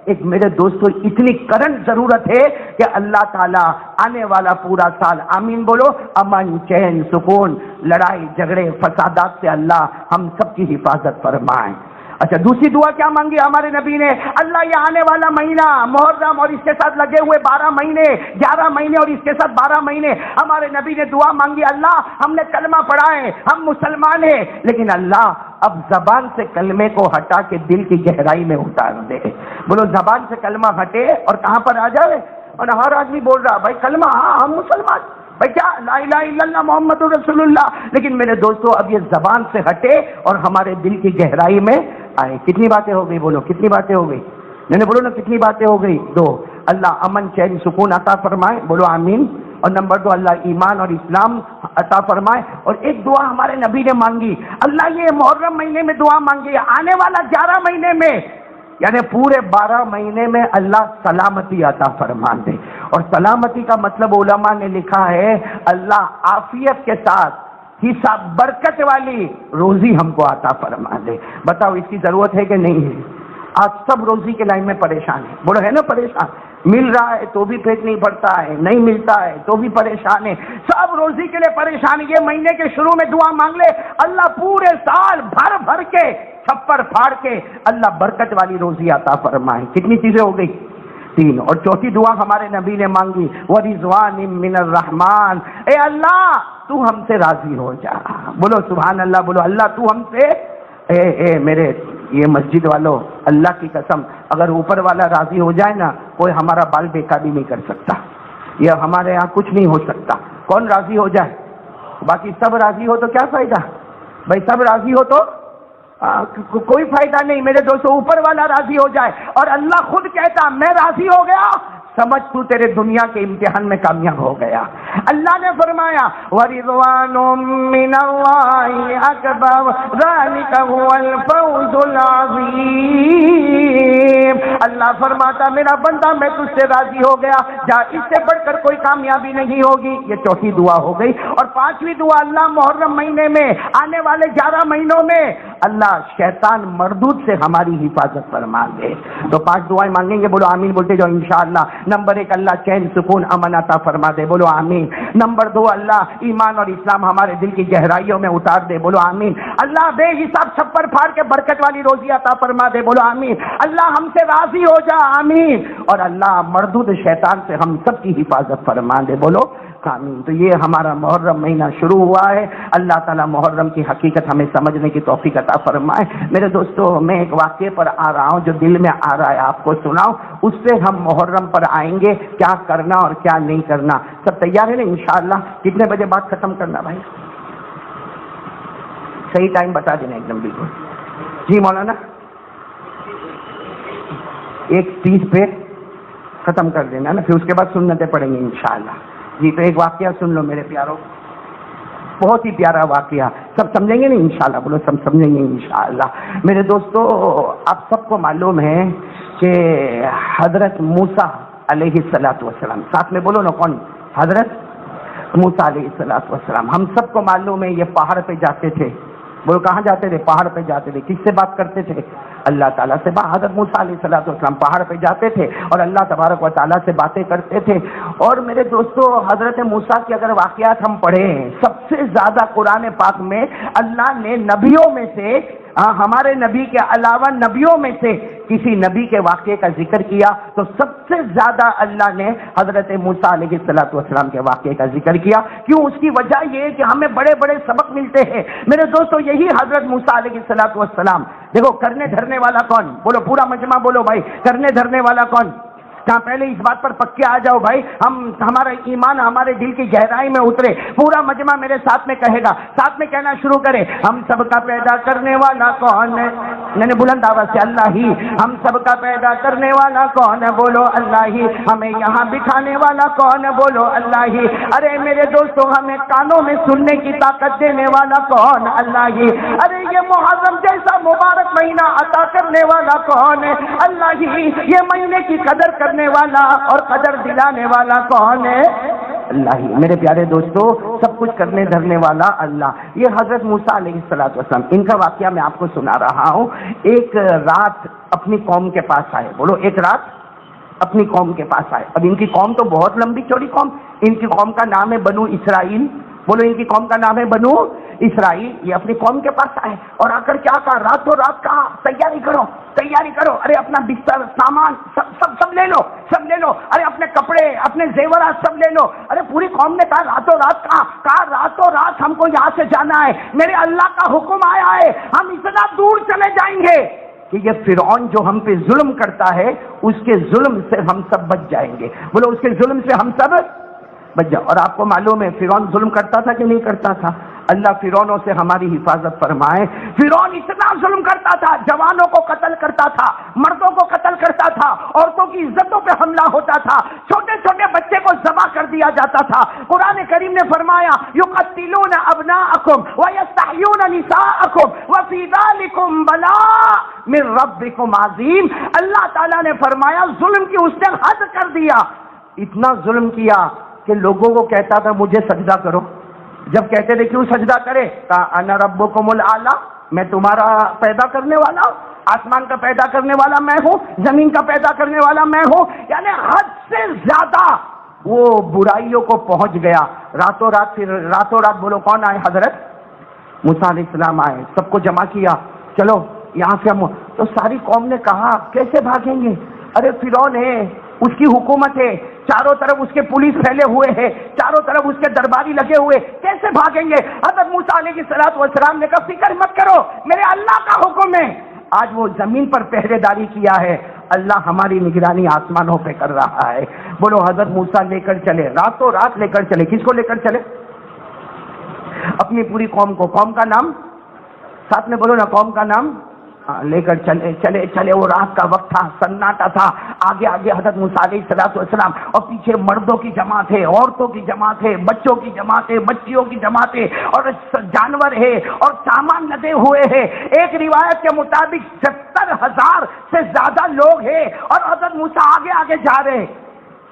ایک میرے دوستو اتنی کرنٹ ضرورت ہے کہ اللہ تعالیٰ آنے والا پورا سال، آمین بولو، امن چین سکون، لڑائی جھگڑے فسادات سے اللہ ہم سب کی حفاظت فرمائے۔ اچھا دوسری دعا کیا مانگی ہمارے نبی نے؟ اللہ یہ آنے والا مہینہ محرم اور اس کے ساتھ لگے ہوئے 12 مہینے 11 مہینے اور اس کے ساتھ 12 مہینے، ہمارے نبی نے دعا مانگی، اللہ ہم نے کلمہ پڑھا ہے، ہم مسلمان ہیں، لیکن اللہ اب زبان سے کلمے کو ہٹا کے دل کی گہرائی میں اتار دے۔ بولو زبان سے کلمہ ہٹے اور کہاں پر آ جائے؟ اور ہر آدمی بول رہا بھائی کلمہ، ہاں ہم مسلمان، بھائی کیا لا الہ الا اللہ محمد رسول اللہ، لیکن میرے دوستو اب یہ زبان سے ہٹے اور ہمارے دل کی گہرائی میں آئے۔ کتنی باتیں ہو گئی؟ بولو کتنی باتیں ہو گئی؟ میں نے بولو نا کتنی باتیں ہو گئی؟ 2۔ اللہ امن چین سکون عطا فرمائے، بولو آمین۔ اور نمبر 2 اللہ ایمان اور اسلام عطا فرمائے۔ اور ایک دعا ہمارے نبی نے مانگی، اللہ یہ محرم مہینے میں دعا مانگی، آنے والا 11 مہینے میں یعنی پورے 12 مہینے میں اللہ سلامتی عطا فرما دے۔ اور سلامتی کا مطلب علماء نے لکھا ہے اللہ عافیت کے ساتھ حساب برکت والی روزی ہم کو عطا فرما دے۔ بتاؤ اس کی ضرورت ہے کہ نہیں ہے؟ آج سب روزی کے لائن میں پریشان ہے، بولو ہے نا پریشان، مل رہا ہے تو بھی پیٹ نہیں بھرتا ہے، نہیں ملتا ہے تو بھی پریشان ہے، سب روزی کے لیے پریشان ہے۔ یہ مہینے کے شروع میں دعا مانگ لے، اللہ پورے سال بھر بھر کے چھپر پھاڑ کے اللہ برکت والی روزی عطا فرمائے۔ کتنی چیزیں ہو گئی؟ 3۔ اور چوتھی دعا ہمارے نبی نے مانگی، وَرِضْوَانٍ مِّنَ الرَّحْمَٰنِ، اے اللہ تو ہم سے راضی ہو جا۔ بولو سبحان اللہ، بولو اللہ تو ہم سے اے میرے یہ مسجد والوں، اللہ کی قسم اگر اوپر والا راضی ہو جائے نا، کوئی ہمارا بال بیکا بھی نہیں کر سکتا، یہ ہمارے یہاں کچھ نہیں ہو سکتا۔ کون راضی ہو جائے؟ باقی سب راضی ہو تو کیا فائدہ بھائی، سب راضی ہو تو کوئی فائدہ نہیں میرے دوستو، اوپر والا راضی ہو جائے۔ اور اللہ خود کہتا میں راضی ہو گیا، سمجھ تو تیرے دنیا کے امتحان میں کامیاب ہو گیا۔ اللہ نے فرمایا وَرِضْوَانٌ مِّنَ اللَّهِ أَكْبَرُ ذَلِكَ هُوَ الْفَوْزُ الْعَظِيمُ۔ اللہ فرماتا میرا بندہ میں تجھ سے راضی ہو گیا، جا اس سے بڑھ کر کوئی کامیابی نہیں ہوگی۔ یہ چوتھی دعا ہو گئی۔ اور 5ویں دعا، اللہ محرم مہینے میں آنے والے 11 مہینوں میں اللہ شیطان مردود سے ہماری حفاظت فرما دے۔ تو 5 دعائیں مانگیں گے، بولو آمین بولتے جاؤ انشاءاللہ۔ نمبر 1 اللہ چین سکون امن عطا فرما دے، بولو آمین۔ نمبر 2 اللہ ایمان اور اسلام ہمارے دل کی گہرائیوں میں اتار دے، بولو آمین۔ اللہ بے حساب چھپر پھاڑ کے برکت والی روزی عطا فرما دے، بولو آمین۔ اللہ ہم سے راضی ہو جا، آمین۔ اور اللہ مردود شیطان سے ہم سب کی حفاظت فرما دے، بولو آمین۔ تو یہ ہمارا محرم مہینہ شروع ہوا ہے، اللہ تعالیٰ محرم کی حقیقت ہمیں سمجھنے کی توفیق عطا فرمائے۔ میرے دوستو میں ایک واقعے پر آ رہا ہوں جو دل میں آ رہا ہے آپ کو سناؤں، اس سے ہم محرم پر آئیں گے، کیا کرنا اور کیا نہیں کرنا۔ سب تیار ہے نا انشاءاللہ؟ کتنے بجے بات ختم کرنا بھائی؟ صحیح ٹائم بتا دینا ایک دم بالکل۔ جی مولانا 1:30 پہ ختم کر دینا نا، پھر اس کے بعد سنتیں پڑھیں گے انشاءاللہ۔ جی تو ایک واقعہ سن لو میرے پیاروں، بہت ہی پیارا واقعہ، سب سمجھیں گے نا انشاءاللہ؟ بولو سب سمجھیں گے انشاءاللہ۔ میرے دوستو آپ سب کو معلوم ہے کہ حضرت موسیٰ علیہ السلام، ساتھ میں بولو نا کون؟ حضرت موسیٰ علیہ السلام۔ ہم سب کو معلوم ہے یہ پہاڑ پہ جاتے تھے، بولو کہاں جاتے تھے؟ پہاڑ پہ جاتے تھے۔ کس سے بات کرتے تھے؟ اللہ تعالیٰ سے۔ حضرت موسیٰ علیہ السلام پہاڑ پہ جاتے تھے اور اللہ تبارک و تعالیٰ سے باتیں کرتے تھے۔ اور میرے دوستو حضرت موسیٰ کے اگر واقعات ہم پڑھیں، سب سے زیادہ قرآن پاک میں اللہ نے نبیوں میں سے، ہمارے نبی کے علاوہ نبیوں میں سے کسی نبی کے واقعے کا ذکر کیا تو سب سے زیادہ اللہ نے حضرت موسیٰ علیہ السلام کے واقعے کا ذکر کیا۔ کیوں؟ اس کی وجہ یہ ہے کہ ہمیں بڑے بڑے سبق ملتے ہیں میرے دوستو۔ یہی حضرت موسیٰ علیہ السلام، دیکھو کرنے دھرنے والا کون؟ بولو پورا مجمع بولو بھائی، کرنے دھرنے والا کون؟ کہاں پہلے اس بات پر پکے آ جاؤ بھائی، ہمارا ایمان ہمارے دل کی گہرائی میں اترے۔ پورا مجمع میرے ساتھ میں کہے گا، ساتھ میں کہنا شروع کرے، ہم سب کا پیدا کرنے والا کون ہے؟ میں نے بلند آواز سے اللہ ہی۔ ہم سب کا پیدا کرنے والا کون ہے؟ بولو اللہ ہی۔ ہمیں یہاں بٹھانے والا کون ہے؟ بولو اللہ ہی۔ ارے میرے دوستوں ہمیں کانوں میں سننے کی طاقت دینے والا کون؟ اللہ ہی۔ ارے یہ محرم جیسا مبارک مہینہ عطا کرنے والا کون ہے؟ اللہ ہی۔ یہ مہینے کی قدر کرنے والا اور قدر دلانے والا کون ہے؟ اللہ ہی۔ میرے پیارے دوستو سب کچھ کرنے دھرنے والا اللہ۔ یہ حضرت موسیٰ علیہ السلام، ان کا واقعہ میں آپ کو سنا رہا ہوں۔ ایک رات اپنی قوم کے پاس آئے، بولو ایک رات اپنی قوم کے پاس آئے۔ اب ان کی قوم تو بہت لمبی چوڑی قوم، ان کی قوم کا نام ہے بنو اسرائیل، بولو ان کی قوم کا نام ہے بنو اسرائیل۔ یہ اپنی قوم کے پاس آئے اور آ کر کیا کہا؟ راتوں رات کہا تیاری کرو تیاری کرو، ارے اپنا بستر سامان سب لے لو، سب لے لو، ارے اپنے کپڑے اپنے زیورات سب لے لو۔ ارے پوری قوم نے کہا راتوں رات کہا راتوں رات ہم کو یہاں سے جانا ہے، میرے اللہ کا حکم آیا ہے، ہم اتنا دور چلے جائیں گے کہ یہ فرعون جو ہم پہ ظلم کرتا ہے اس کے ظلم سے ہم سب بچ جائیں گے، بولو اس کے ظلم سے ہم سب بچ جاؤ۔ اور آپ کو معلوم ہے فرعون ظلم کرتا تھا کہ نہیں کرتا تھا؟ اللہ فرعونوں سے ہماری حفاظت فرمائے۔ فرعون اتنا ظلم کرتا تھا، جوانوں کو قتل کرتا تھا، مردوں کو قتل کرتا تھا، عورتوں کی عزتوں پہ حملہ ہوتا تھا، چھوٹے چھوٹے بچے کو ذبح کر دیا جاتا تھا۔ قرآن کریم نے فرمایا یقتلون ابناءکم ویستحیون نساءکم وفی ذلکم بلاء من ربکم عظیم۔ اللہ تعالیٰ نے فرمایا ظلم کی اس نے حد کر دیا، اتنا ظلم کیا کہ لوگوں کو کہتا تھا مجھے سجدہ کرو، جب کہتے تھے کیوں سجدہ کرے؟ کہا انا ربکم الاعلی، میں تمہارا پیدا کرنے والا ہوں، آسمان کا پیدا کرنے والا میں ہوں، زمین کا پیدا کرنے والا میں ہوں. یعنی حد سے زیادہ وہ برائیوں کو پہنچ گیا. راتوں رات بولو کون آئے؟ حضرت موسیٰ علیہ السلام آئے، سب کو جمع کیا، چلو یہاں سے ہم. تو ساری قوم نے کہا کیسے بھاگیں گے؟ ارے فرعون ہے، اس کی حکومت ہے، چاروں طرف اس کے پولیس پھیلے ہوئے ہیں، چاروں طرف اس کے درباری لگے ہوئے، کیسے بھاگیں گے؟ حضرت موسیٰ علیہ السلام نے کہا فکر مت کرو، میرے اللہ کا حکم ہے. آج وہ زمین پر پہرے داری کیا ہے، اللہ ہماری نگرانی آسمانوں پہ کر رہا ہے. بولو حضرت موسیٰ لے کر چلے، راتوں رات لے کر چلے. کس کو لے کر چلے؟ اپنی پوری قوم کو. قوم کا نام ساتھ میں بولو نا، قوم کا نام. لے کر چلے. وہ رات کا وقت تھا، سناٹا تھا. آگے حضرت موسیٰ علیہ السلام اور پیچھے مردوں کی جماعت ہے، عورتوں کی جماعت ہے، بچوں کی جماعت ہے، بچیوں کی جماعت ہے، اور جانور ہے اور سامان لدے ہوئے ہیں. ایک روایت کے مطابق 70,000 سے زیادہ لوگ ہیں اور حضرت موسیٰ آگے جا رہے ہیں.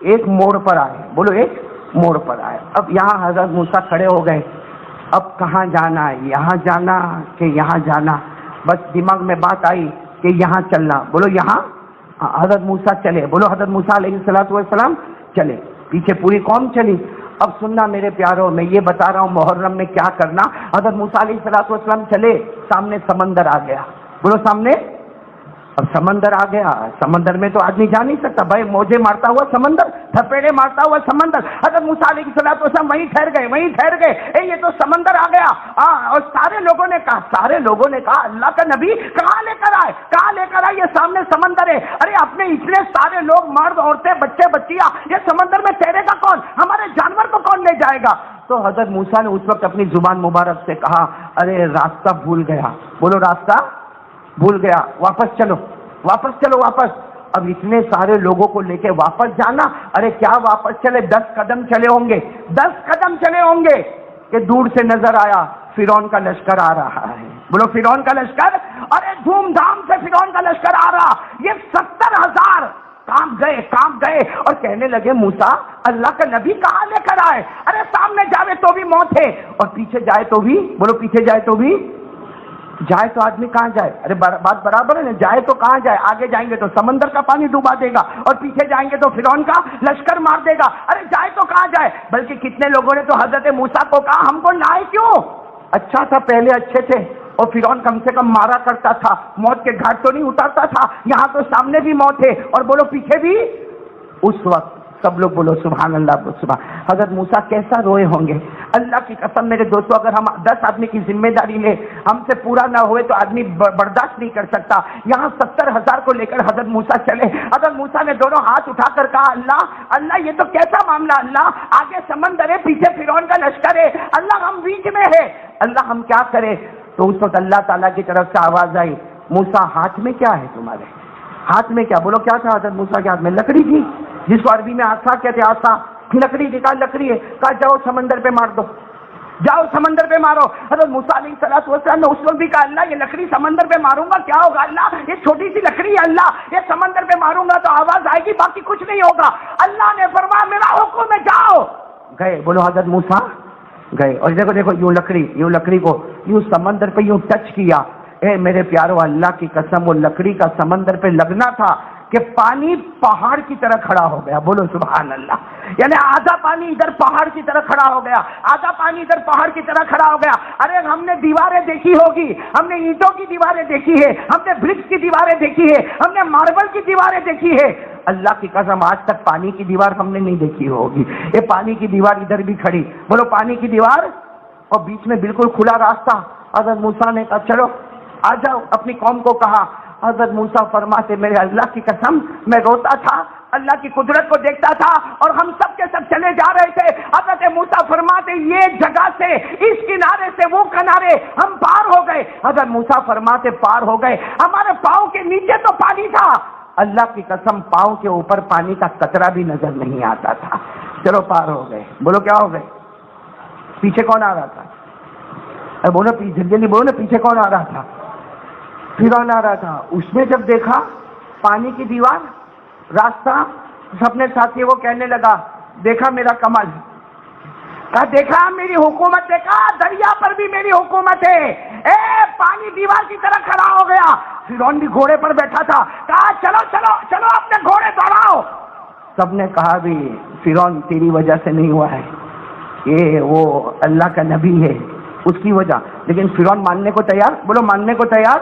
ایک موڑ پر آئے، بولو ایک موڑ پر آئے. اب یہاں حضرت موسیٰ کھڑے ہو گئے. اب کہاں جانا ہے؟ یہاں جانا کہ یہاں جانا؟ بس دماغ میں بات آئی کہ یہاں چلنا. بولو یہاں. حضرت موسیٰ چلے. بولو حضرت موسیٰ علیہ السلام چلے. پیچھے پوری قوم چلی. اب سننا میرے پیاروں، میں یہ بتا رہا ہوں محرم میں کیا کرنا. حضرت موسیٰ علیہ السلام چلے، سامنے سمندر آ گیا. بولو سامنے. اب سمندر آ گیا. سمندر میں تو آدمی جا نہیں سکتا بھائی، موجے مارتا ہوا سمندر، تھپیڑے مارتا ہوا سمندر. حضرت موسیٰ علیہ السلام وہیں ٹھہر گئے. یہ تو سمندر آ گیا. اور سارے لوگوں نے کہا اللہ کا نبی کہاں لے کر آئے؟ یہ سامنے سمندر ہے. ارے اپنے اتنے سارے لوگ، مرد عورتیں بچے بچیاں، یہ سمندر میں تیرے گا کون؟ ہمارے جانور کو کون لے جائے گا؟ تو حضرت موسیٰ نے اس وقت اپنی زبان مبارک سے کہا ارے راستہ بھول گیا. بولو راستہ بھول گیا. واپس چلو. اب اتنے سارے لوگوں کو لے کے واپس جانا. ارے کیا واپس چلے، 10 قدم چلے ہوں گے کہ دور سے نظر آیا فرعون کا لشکر آ رہا ہے. بولو فرعون کا لشکر. ارے دھوم دھام سے فرعون کا لشکر آ رہا. یہ 70,000 کام گئے اور کہنے لگے موسیٰ اللہ کا نبی کہاں لے کر آئے؟ ارے سامنے جائے تو بھی موت ہے اور پیچھے جائے تو بھی. بولو پیچھے جائے تو بھی. جائے تو آدمی کہاں جائے؟ ارے بات برابر ہے نا. جائے تو کہاں جائے؟ آگے جائیں گے تو سمندر کا پانی ڈوبا دے گا اور پیچھے جائیں گے تو فرعون کا لشکر مار دے گا. ارے جائے تو کہاں جائے؟ بلکہ کتنے لوگوں نے تو حضرت موسیٰ کو کہا ہم کو لائے کیوں؟ اچھا تھا پہلے اچھے تھے اور فرعون کم سے کم مارا کرتا تھا، موت کے گھاٹ تو نہیں اتارتا تھا. یہاں تو سامنے بھی موت ہے اور بولو پیچھے بھی. اس وقت سب لوگ بولو سبحان اللہ. حضرت موسیٰ کیسا روئے ہوں گے. اللہ کی قسم میرے دوستو، اگر ہم 10 آدمی کی ذمہ داری لیں، ہم سے پورا نہ ہوئے تو آدمی برداشت نہیں کر سکتا. یہاں 70,000 کو لے کر حضرت موسیٰ چلے. حضرت موسیٰ نے دونوں ہاتھ اٹھا کر کہا اللہ یہ تو کیسا معاملہ؟ اللہ آگے سمندر ہے، پیچھے فرعون کا لشکر ہے، اللہ ہم بیچ میں ہے، اللہ ہم کیا کریں؟ تو اس وقت اللہ تعالیٰ کی طرف سے آواز آئی موسیٰ ہاتھ میں کیا ہے تمہارے؟ ہاتھ میں کیا؟ بولو کیا تھا حضرت موسیٰ کے ہاتھ میں؟ لکڑی تھی، جس کو عربی میں آسا کہتے. آسا لکڑی دکھا، لکڑی ہے. کہا جاؤ سمندر پہ مار دو، جاؤ سمندر پہ مارو. حضرت موسیٰ علیہ السلام نے اس وقت بھی کہا اللہ یہ لکڑی سمندر پہ ماروں گا کیا ہوگا؟ اللہ یہ چھوٹی سی لکڑی ہے، اللہ یہ سمندر پہ ماروں گا تو آواز آئے گی، باقی کچھ نہیں ہوگا. اللہ نے فرمایا میرا حکم ہے جاؤ. گئے. بولو حضرت موسیٰ گئے اور دیکھو یوں لکڑی کو یوں سمندر پہ یوں ٹچ کیا. اے میرے پیارو اللہ کی قسم وہ لکڑی کا سمندر پہ لگنا تھا کہ پانی پہاڑ کی طرح کھڑا ہو گیا. بولو سبحان اللہ. یعنی آدھا پانی ادھر پہاڑ کی طرح کھڑا ہو گیا، آدھا پانی ادھر پہاڑ کی طرح کھڑا ہو گیا. ارے ہم نے دیواریں دیکھی ہوگی، ہم نے اینٹوں کی دیواریں دیکھی ہے، ہم نے برکس کی دیواریں دیکھی ہے، ہم نے ماربل کی دیواریں دیکھی ہے. اللہ کی قسم آج تک پانی کی دیوار ہم نے نہیں دیکھی ہوگی. یہ پانی کی دیوار ادھر بھی کھڑی. بولو پانی کی دیوار اور بیچ میں بالکل کھلا راستہ. حضرت موسیٰ نے کہا چلو آ جاؤ. اپنی قوم کو کہا. حضرت موسیٰ فرماتے میرے اللہ کی قسم میں روتا تھا، اللہ کی قدرت کو دیکھتا تھا اور ہم سب کے سب چلے جا رہے تھے. حضرت موسیٰ فرماتے یہ جگہ سے اس کنارے سے وہ کنارے ہم پار ہو گئے. حضرت موسیٰ فرماتے پار ہو گئے، ہمارے پاؤں کے نیچے تو پانی تھا، اللہ کی قسم پاؤں کے اوپر پانی کا قطرہ بھی نظر نہیں آتا تھا. چلو پار ہو گئے. بولو کیا ہو گئے؟ پیچھے کون آ رہا تھا؟ بولو جلدی بولو نا، پیچھے کون آ رہا تھا؟ فرعون آ رہا تھا. اس نے جب دیکھا پانی کی دیوار راستہ، اپنے ساتھی وہ کہنے لگا دیکھا میرا کمال، کہا دیکھا میری حکومت، دیکھا دریا پر بھی میری حکومت ہے. پانی دیوار کی طرح کھڑا ہو گیا. فرعون بھی گھوڑے پر بیٹھا تھا. کہا چلو چلو چلو اپنے گھوڑے دوڑاؤ. سب نے کہا بھی فرعون تیری وجہ سے نہیں ہوا ہے، یہ وہ اللہ کا نبی ہے اس کی وجہ. لیکن فرعون ماننے کو تیار، بولو ماننے کو تیار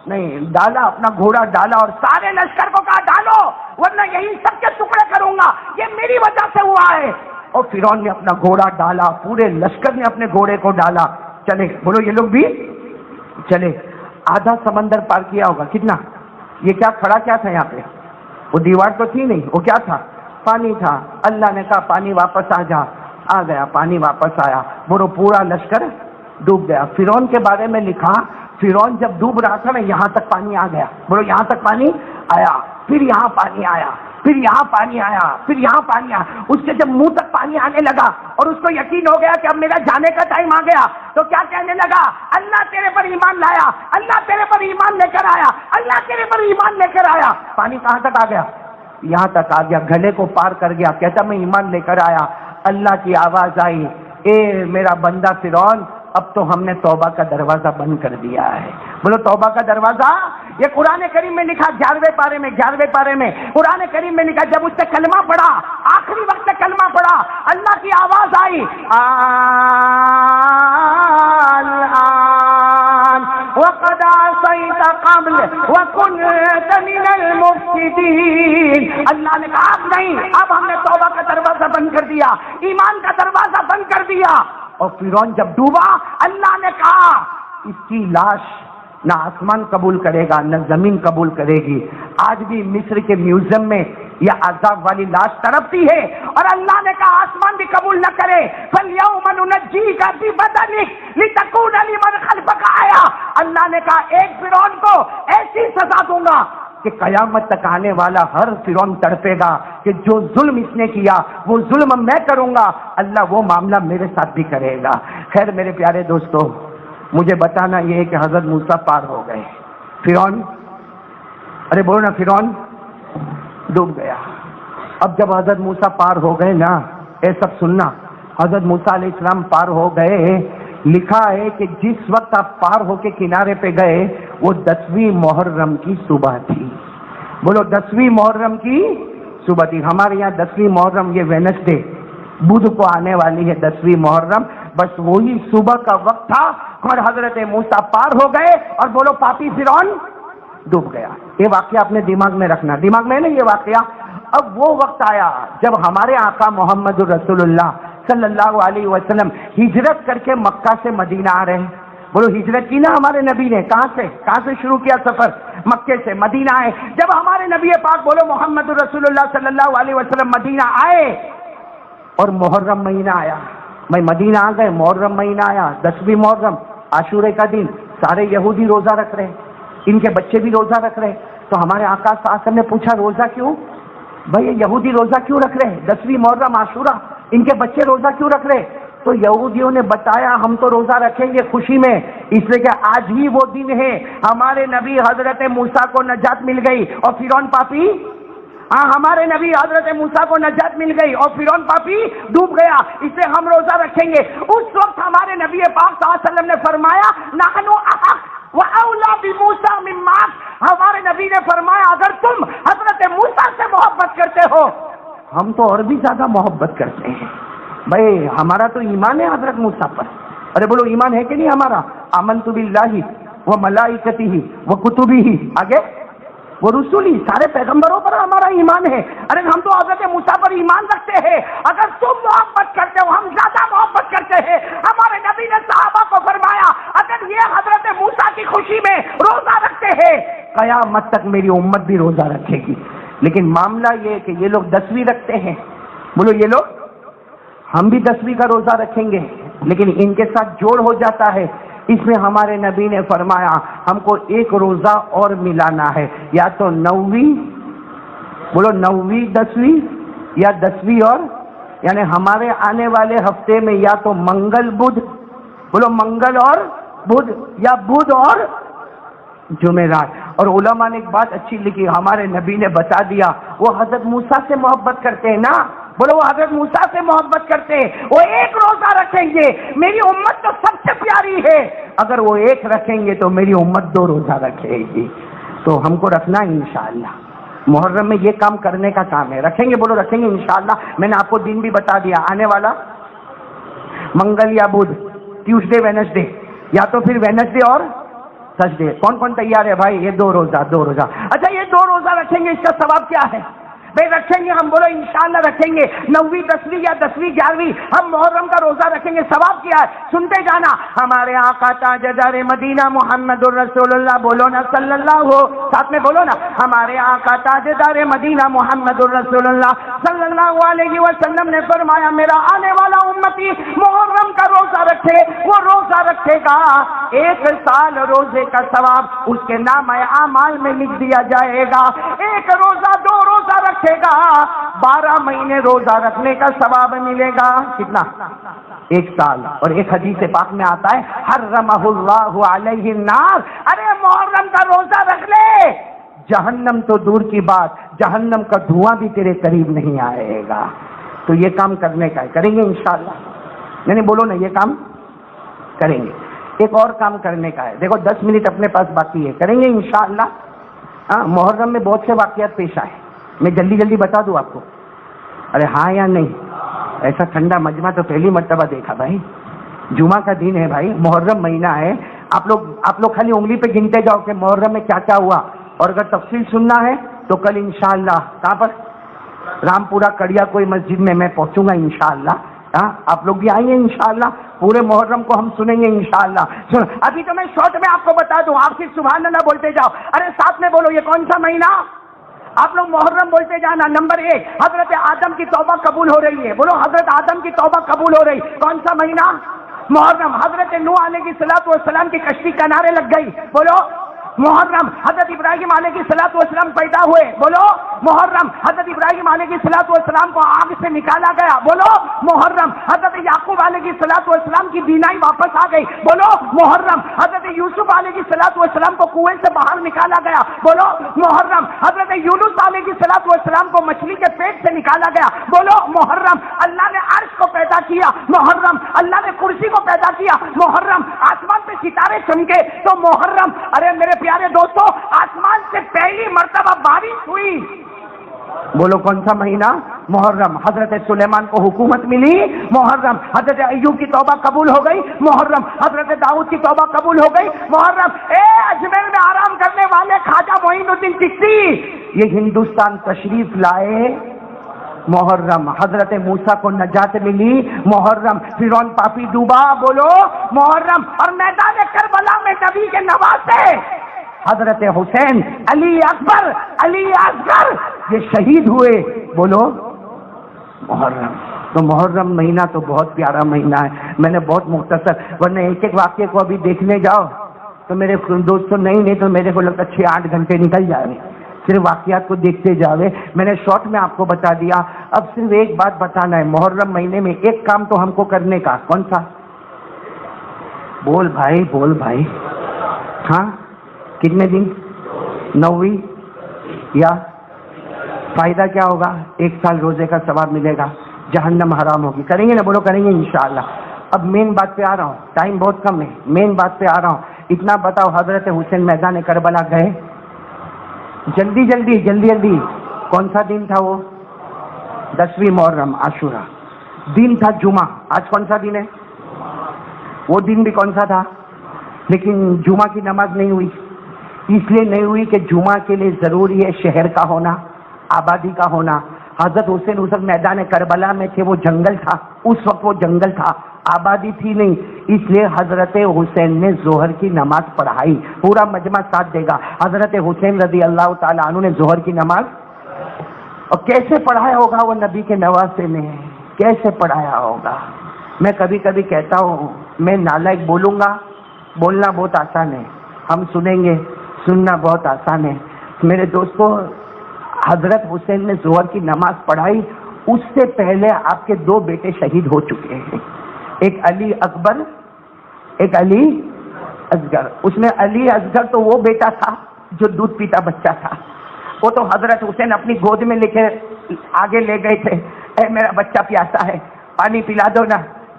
نہیں. ڈالا اپنا گھوڑا ڈالا اور سارے لشکر کو کہا ڈالو ورنہ یہی سب کے ٹکڑے کروں گا، یہ میری وجہ سے ہوا ہے. اور فرعون نے اپنا گھوڑا ڈالا، پورے لشکر نے اپنے گھوڑے کو ڈالا. چلے، بولو یہ لوگ بھی چلے. آدھا سمندر پار کیا ہوگا. کتنا؟ یہ کیا کھڑا کیا تھا یہاں پہ؟ وہ دیوار تو تھی نہیں، وہ کیا تھا؟ پانی تھا. اللہ نے کہا پانی واپس آ جا. آ گیا پانی، واپس آیا. بولو پورا لشکر ڈوب گیا. فرعون کے بارے میں لکھا فرعون جب ڈوب رہا تھا نا یہاں تک پانی آ گیا. بولو یہاں تک پانی آیا، پھر یہاں پانی آیا، پھر یہاں پانی آیا، پھر یہاں پانی آیا. اس کے جب منہ تک پانی آنے لگا اور اس کو یقین ہو گیا کہ اب میرا جانے کا ٹائم آ گیا تو کیا کہنے لگا؟ اللہ تیرے پر ایمان لایا، اللہ تیرے پر ایمان لے کر آیا، اللہ تیرے پر ایمان لے کر آیا. پانی کہاں تک آ گیا؟ یہاں تک آ گیا. گلے کو پار کر گیا. کہتا میں ایمان لے کر آیا. اللہ کی آواز آئی، اے میرا بندہ فرعون اب تو ہم نے توبہ کا دروازہ بند کر دیا ہے. بولو توبہ کا دروازہ. یہ قرآن کریم میں لکھا 11ویں پارے میں قرآن کریم میں لکھا جب اس نے کلمہ پڑھا، آخری وقت کلمہ پڑھا، اللہ کی آواز آئی وقد عصيت قبل وكنت من المفسدين. اللہ نے کہا اب نہیں، اب ہم نے توبہ کا دروازہ بند کر دیا، ایمان کا دروازہ بند کر دیا. اور فرعون جب ڈوبا اللہ نے کہا اس کی لاش نہ آسمان قبول کرے گا نہ زمین قبول کرے گی. آج بھی مصر کے میوزیم میں یہ عذاب والی لاش تڑپتی ہے اور اللہ نے کہا آسمان بھی قبول نہ کرے. فَالْيَوْمَ نُنَجِّيكَ بِبَدَنِكَ لِتَكُونَ لِمَنْ خَلْفَكَ آيَةً. اللہ نے کہا ایک فرعون کو ایسی سزا دوں گا کہ قیامت تک آنے والا ہر فرعون تڑپے گا کہ جو ظلم اس نے کیا وہ ظلم میں کروں گا، اللہ وہ معاملہ میرے ساتھ بھی کرے گا. خیر میرے پیارے دوستو، مجھے بتانا یہ ہے کہ حضرت موسیٰ پار ہو گئے. فرعون، ارے بولو نا، فرعون ڈوب گیا. اب جب حضرت موسیٰ پار ہو گئے نا، اے سب سننا، حضرت موسیٰ علیہ السلام پار ہو گئے. لکھا ہے کہ جس وقت آپ پار ہو کے کنارے پہ گئے وہ 10ویں محرم کی صبح تھی. بولو 10ویں محرم کی صبح تھی. ہمارے یہاں 10ویں محرم یہ وینسڈے بدھ کو آنے والی ہے 10ویں محرم. بس وہی صبح کا وقت تھا اور حضرت موسیٰ پار ہو گئے اور بولو پاپی فرعون ڈوب گیا. یہ واقعہ اپنے دماغ میں رکھنا، دماغ میں نہیں یہ واقعہ. اب وہ وقت آیا جب ہمارے آقا محمد الرسول اللہ صلی اللہ علیہ وسلم ہجرت کر کے مکہ سے مدینہ آ رہے ہیں. بولو ہجرت کی نا ہمارے نبی نے. کہاں سے شروع کیا سفر؟ مکے سے. مدینہ آئے. جب ہمارے نبی پاک بولو محمد رسول اللہ صلی اللہ علیہ وسلم مدینہ آئے اور محرم مہینہ آیا. میں مدینہ آ گئے، محرم مہینہ آیا، 10ویں محرم عاشورے کا دن. سارے یہودی روزہ رکھ رہے، ان کے بچے بھی روزہ رکھ رہے. تو ہمارے آقا صلی اللہ علیہ وسلم نے پوچھا روزہ کیوں بھائی، یہ یہودی روزہ کیوں رکھ رہے ہیں؟ 10ویں محرم عاشورہ، ان کے بچے روزہ کیوں رکھ رہے؟ تو یہودیوں نے بتایا ہم تو روزہ رکھیں گے خوشی میں، اس لیے کہ آج ہی وہ دن ہے ہمارے نبی حضرت موسیٰ کو نجات مل گئی اور فرعون پاپی، ہمارے نبی حضرت موسیٰ کو نجات مل گئی اور فرعون پاپی ڈوب گیا، اس لیے ہم روزہ رکھیں گے. اس وقت ہمارے نبی پاک صلی اللہ علیہ وسلم نے فرمایا نحن احق وَأَوْلَى بِمُوسَىٰ مِمَّاكَ. ہمارے نبی نے فرمایا اگر تم حضرت موسیٰ سے محبت کرتے ہو ہم تو اور بھی زیادہ محبت کرتے ہیں. بھائی ہمارا تو ایمان ہے حضرت موسیٰ پر. ارے بولو ایمان ہے کہ نہیں ہمارا؟ آمنت باللہ وملائکتہ وکتبہ، آگے وہ رسولی، سارے پیغمبروں پر ہمارا ایمان ہے. ارے ہم تو حضرت موسیٰ پر ایمان رکھتے ہیں. اگر تم محبت کرتے ہو ہم زیادہ محبت کرتے ہیں. ہمارے نبی نے صحابہ کو فرمایا اگر یہ حضرت موسیٰ کی خوشی میں روزہ رکھتے ہیں قیامت تک میری امت بھی روزہ رکھے گی. لیکن معاملہ یہ ہے کہ یہ لوگ 10ویں رکھتے ہیں. بولو یہ لوگ، ہم بھی 10ویں کا روزہ رکھیں گے لیکن ان کے ساتھ جوڑ ہو جاتا ہے. اس میں ہمارے نبی نے فرمایا ہم کو ایک روزہ اور ملانا ہے، یا تو 9ویں، بولو 9ویں 10ویں، یا 10ویں اور، یعنی ہمارے آنے والے ہفتے میں یا تو منگل بدھ، بولو منگل اور بدھ، یا بدھ اور جمعرات. اور علماء نے ایک بات اچھی لکھی، ہمارے نبی نے بتا دیا وہ حضرت موسیٰ سے محبت کرتے ہیں نا بولو وہ حضرت موسیٰ سے محبت کرتے ہیں، وہ ایک روزہ رکھیں گے، میری امت تو سب سے پیاری ہے، اگر وہ ایک رکھیں گے تو میری امت 2 روزہ رکھے گی۔ تو ہم کو رکھنا ہے انشاءاللہ، محرم میں یہ کام کرنے کا کام ہے، رکھیں گے، بولو رکھیں گے انشاءاللہ۔ میں نے آپ کو دن بھی بتا دیا، آنے والا منگل یا بدھ، ٹیوزڈے وینسڈے، یا تو پھر وینسڈے اور تھرسڈے۔ کون کون تیار ہے بھائی؟ یہ 2 روزہ 2 روزہ۔ اچھا یہ 2 روزہ رکھیں گے، اس کا ثواب کیا ہے بھائی؟ رکھیں گے ہم، بولو انشاءاللہ رکھیں گے، 9ویں 10ویں یا 10ویں 11ویں ہم محرم کا روزہ رکھیں گے، ثواب کیا ہے سنتے جانا۔ ہمارے آقا تاجدار مدینہ محمد الرسول اللہ، بولو نا صلی اللہ ہو، ساتھ میں بولو نا، ہمارے آقا تاجدار مدینہ محمد الرسول اللہ صلی اللہ علیہ وسلم نے فرمایا میرا آنے والا امتی محرم کا روزہ رکھے، وہ روزہ رکھے گا 1 سال روزے کا ثواب اس کے نام اعمال میں لکھ دیا جائے گا۔ 1 روزہ 2 روزہ رکھے گا 12 مہینے روزہ رکھنے کا ثواب ملے گا، کتنا؟ 1 سال۔ اور ایک حدیث پاک میں آتا ہے حرمہ اللہ علیہ النار، ارے محرم کا روزہ رکھ لے، جہنم تو دور کی بات، جہنم کا دھواں بھی تیرے قریب نہیں آئے گا۔ تو یہ کام کرنے کا ہے، کریں گے انشاءاللہ؟ نہیں بولو نا، یہ کام کریں گے۔ ایک اور کام کرنے کا ہے، دیکھو 10 منٹ اپنے پاس باقی ہے، کریں گے انشاءاللہ۔ محرم میں بہت سے واقعات پیش آئے، میں جلدی جلدی بتا دوں آپ کو، ارے ہاں یا نہیں؟ ایسا ٹھنڈا مجمع تو پہلی مرتبہ دیکھا بھائی، جمعہ کا دن ہے بھائی، محرم مہینہ ہے، آپ لوگ خالی انگلی پہ گنتے جاؤ کہ محرم میں کیا کیا ہوا، اور اگر تفصیل سننا ہے تو کل انشاءاللہ کہاں پر؟ رامپورہ کڑیا کوئی مسجد میں پہنچوں گا انشاءاللہ، آپ لوگ بھی آئیں گے انشاءاللہ، پورے محرم کو ہم سنیں گے انشاءاللہ۔ ابھی تو میں شارٹ میں آپ کو بتا دوں، آپ صرف سبحان اللہ بولتے جاؤ، ارے ساتھ میں بولو یہ کون سا مہینہ؟ آپ لوگ محرم بولتے جانا۔ نمبر 1 حضرت آدم کی توبہ قبول ہو رہی ہے، بولو حضرت آدم کی توبہ قبول ہو رہی، کون سا مہینہ؟ محرم۔ حضرت نوح علیہ السلام کی کشتی کنارے لگ گئی، بولو محرم۔ حضرت ابراہیم علیہ السلام پیدا ہوئے، بولو محرم۔ حضرت ابراہیم علیہ السلام کو آگ سے نکالا گیا، بولو محرم۔ حضرت یعقوب علیہ السلام کی بینائی واپس آ گئی، بولو محرم۔ حضرت یوسف علیہ السلام کو کنویں سے باہر نکالا گیا، بولو محرم۔ حضرت یونس علیہ السلام کو مچھلی کے پیٹ سے نکالا گیا، بولو محرم۔ اللہ نے عرش کو پیدا کیا، محرم۔ اللہ نے کرسی کو پیدا کیا، محرم۔ آسمان پہ ستارے چمکے تو محرم۔ ارے میرے پیارے دوستو، آسمان سے پہلی مرتبہ بارش ہوئی، بولو کون سا مہینہ؟ محرم۔ حضرت سلیمان کو حکومت ملی، محرم۔ حضرت ایوب کی توبہ قبول ہو گئی، محرم۔ حضرت داؤد کی توبہ قبول ہو گئی، محرم۔ اجمیر میں آرام کرنے والے خواجہ معین الدین چشتی یہ ہندوستان تشریف لائے، محرم۔ حضرت موسیٰ کو نجات ملی، محرم۔ فرعون پاپی ڈوبا، بولو محرم۔ اور میدان کربلا میں نبی کے نواسے حضرت حسین، علی اکبر، علی اصغر یہ شہید ہوئے، بولو محرم۔ تو محرم مہینہ تو بہت پیارا مہینہ ہے، میں نے بہت مختصر، ورنہ ایک ایک واقعے کو ابھی دیکھنے جاؤ تو میرے دوستوں نہیں تو میرے کو لگتا 6-8 گھنٹے نکل جائے صرف واقعات کو دیکھتے جاوے۔ میں نے شارٹ میں آپ کو بتا دیا، اب صرف ایک بات بتانا ہے، محرم مہینے میں ایک کام تو ہم کو کرنے کا، کون سا؟ بول بھائی، ہاں کتنے دن؟ 9ویں یا فائدہ کیا ہوگا؟ 1 سال روزے کا ثواب ملے گا، جہنم حرام ہوگی، کریں گے نا؟ بولو کریں گے انشاءاللہ۔ اب مین بات پہ آ رہا ہوں، ٹائم بہت کم ہے، مین بات پہ آ رہا ہوں۔ اتنا بتاؤ، حضرت حسین میدان کربلا گئے، جلدی کون سا دن تھا وہ؟ 10ویں محرم، عاشورہ دن تھا، جمعہ۔ آج کون سا دن ہے؟ وہ دن بھی کون سا تھا؟ لیکن جمعہ کی نماز نہیں ہوئی، اس لیے نہیں ہوئی کہ جمعہ کے لیے ضروری ہے شہر کا ہونا، آبادی کا ہونا۔ حضرت حسین اس وقت میدان کربلا میں تھے، وہ جنگل تھا، اس وقت وہ جنگل تھا، آبادی تھی نہیں، اس لیے حضرت حسین نے ظہر کی نماز پڑھائی۔ پورا مجمع ساتھ دے گا، حضرت حسین رضی اللہ تعالیٰ عنہ نے ظہر کی نماز، اور کیسے پڑھایا ہوگا وہ نبی کے نواسے نے، کیسے پڑھایا ہوگا؟ میں کبھی کبھی کہتا ہوں، میں نالائق بولوں گا، بولنا بہت آسان ہے، ہم سنیں گے، سننا بہت آسان ہے۔ میرے دوستو، حضرت حسین نے ظہر کی نماز پڑھائی، اس سے پہلے آپ کے 2 بیٹے شہید ہو چکے ہیں، ایک علی اکبر، ایک علی اصغر۔ اس میں علی اصغر تو وہ بیٹا تھا جو دودھ پیتا بچہ تھا، وہ تو حضرت حسین اپنی گود میں لے کے آگے لے گئے تھے، اے میرا بچہ پیاسا ہے، پانی پلا دو نا،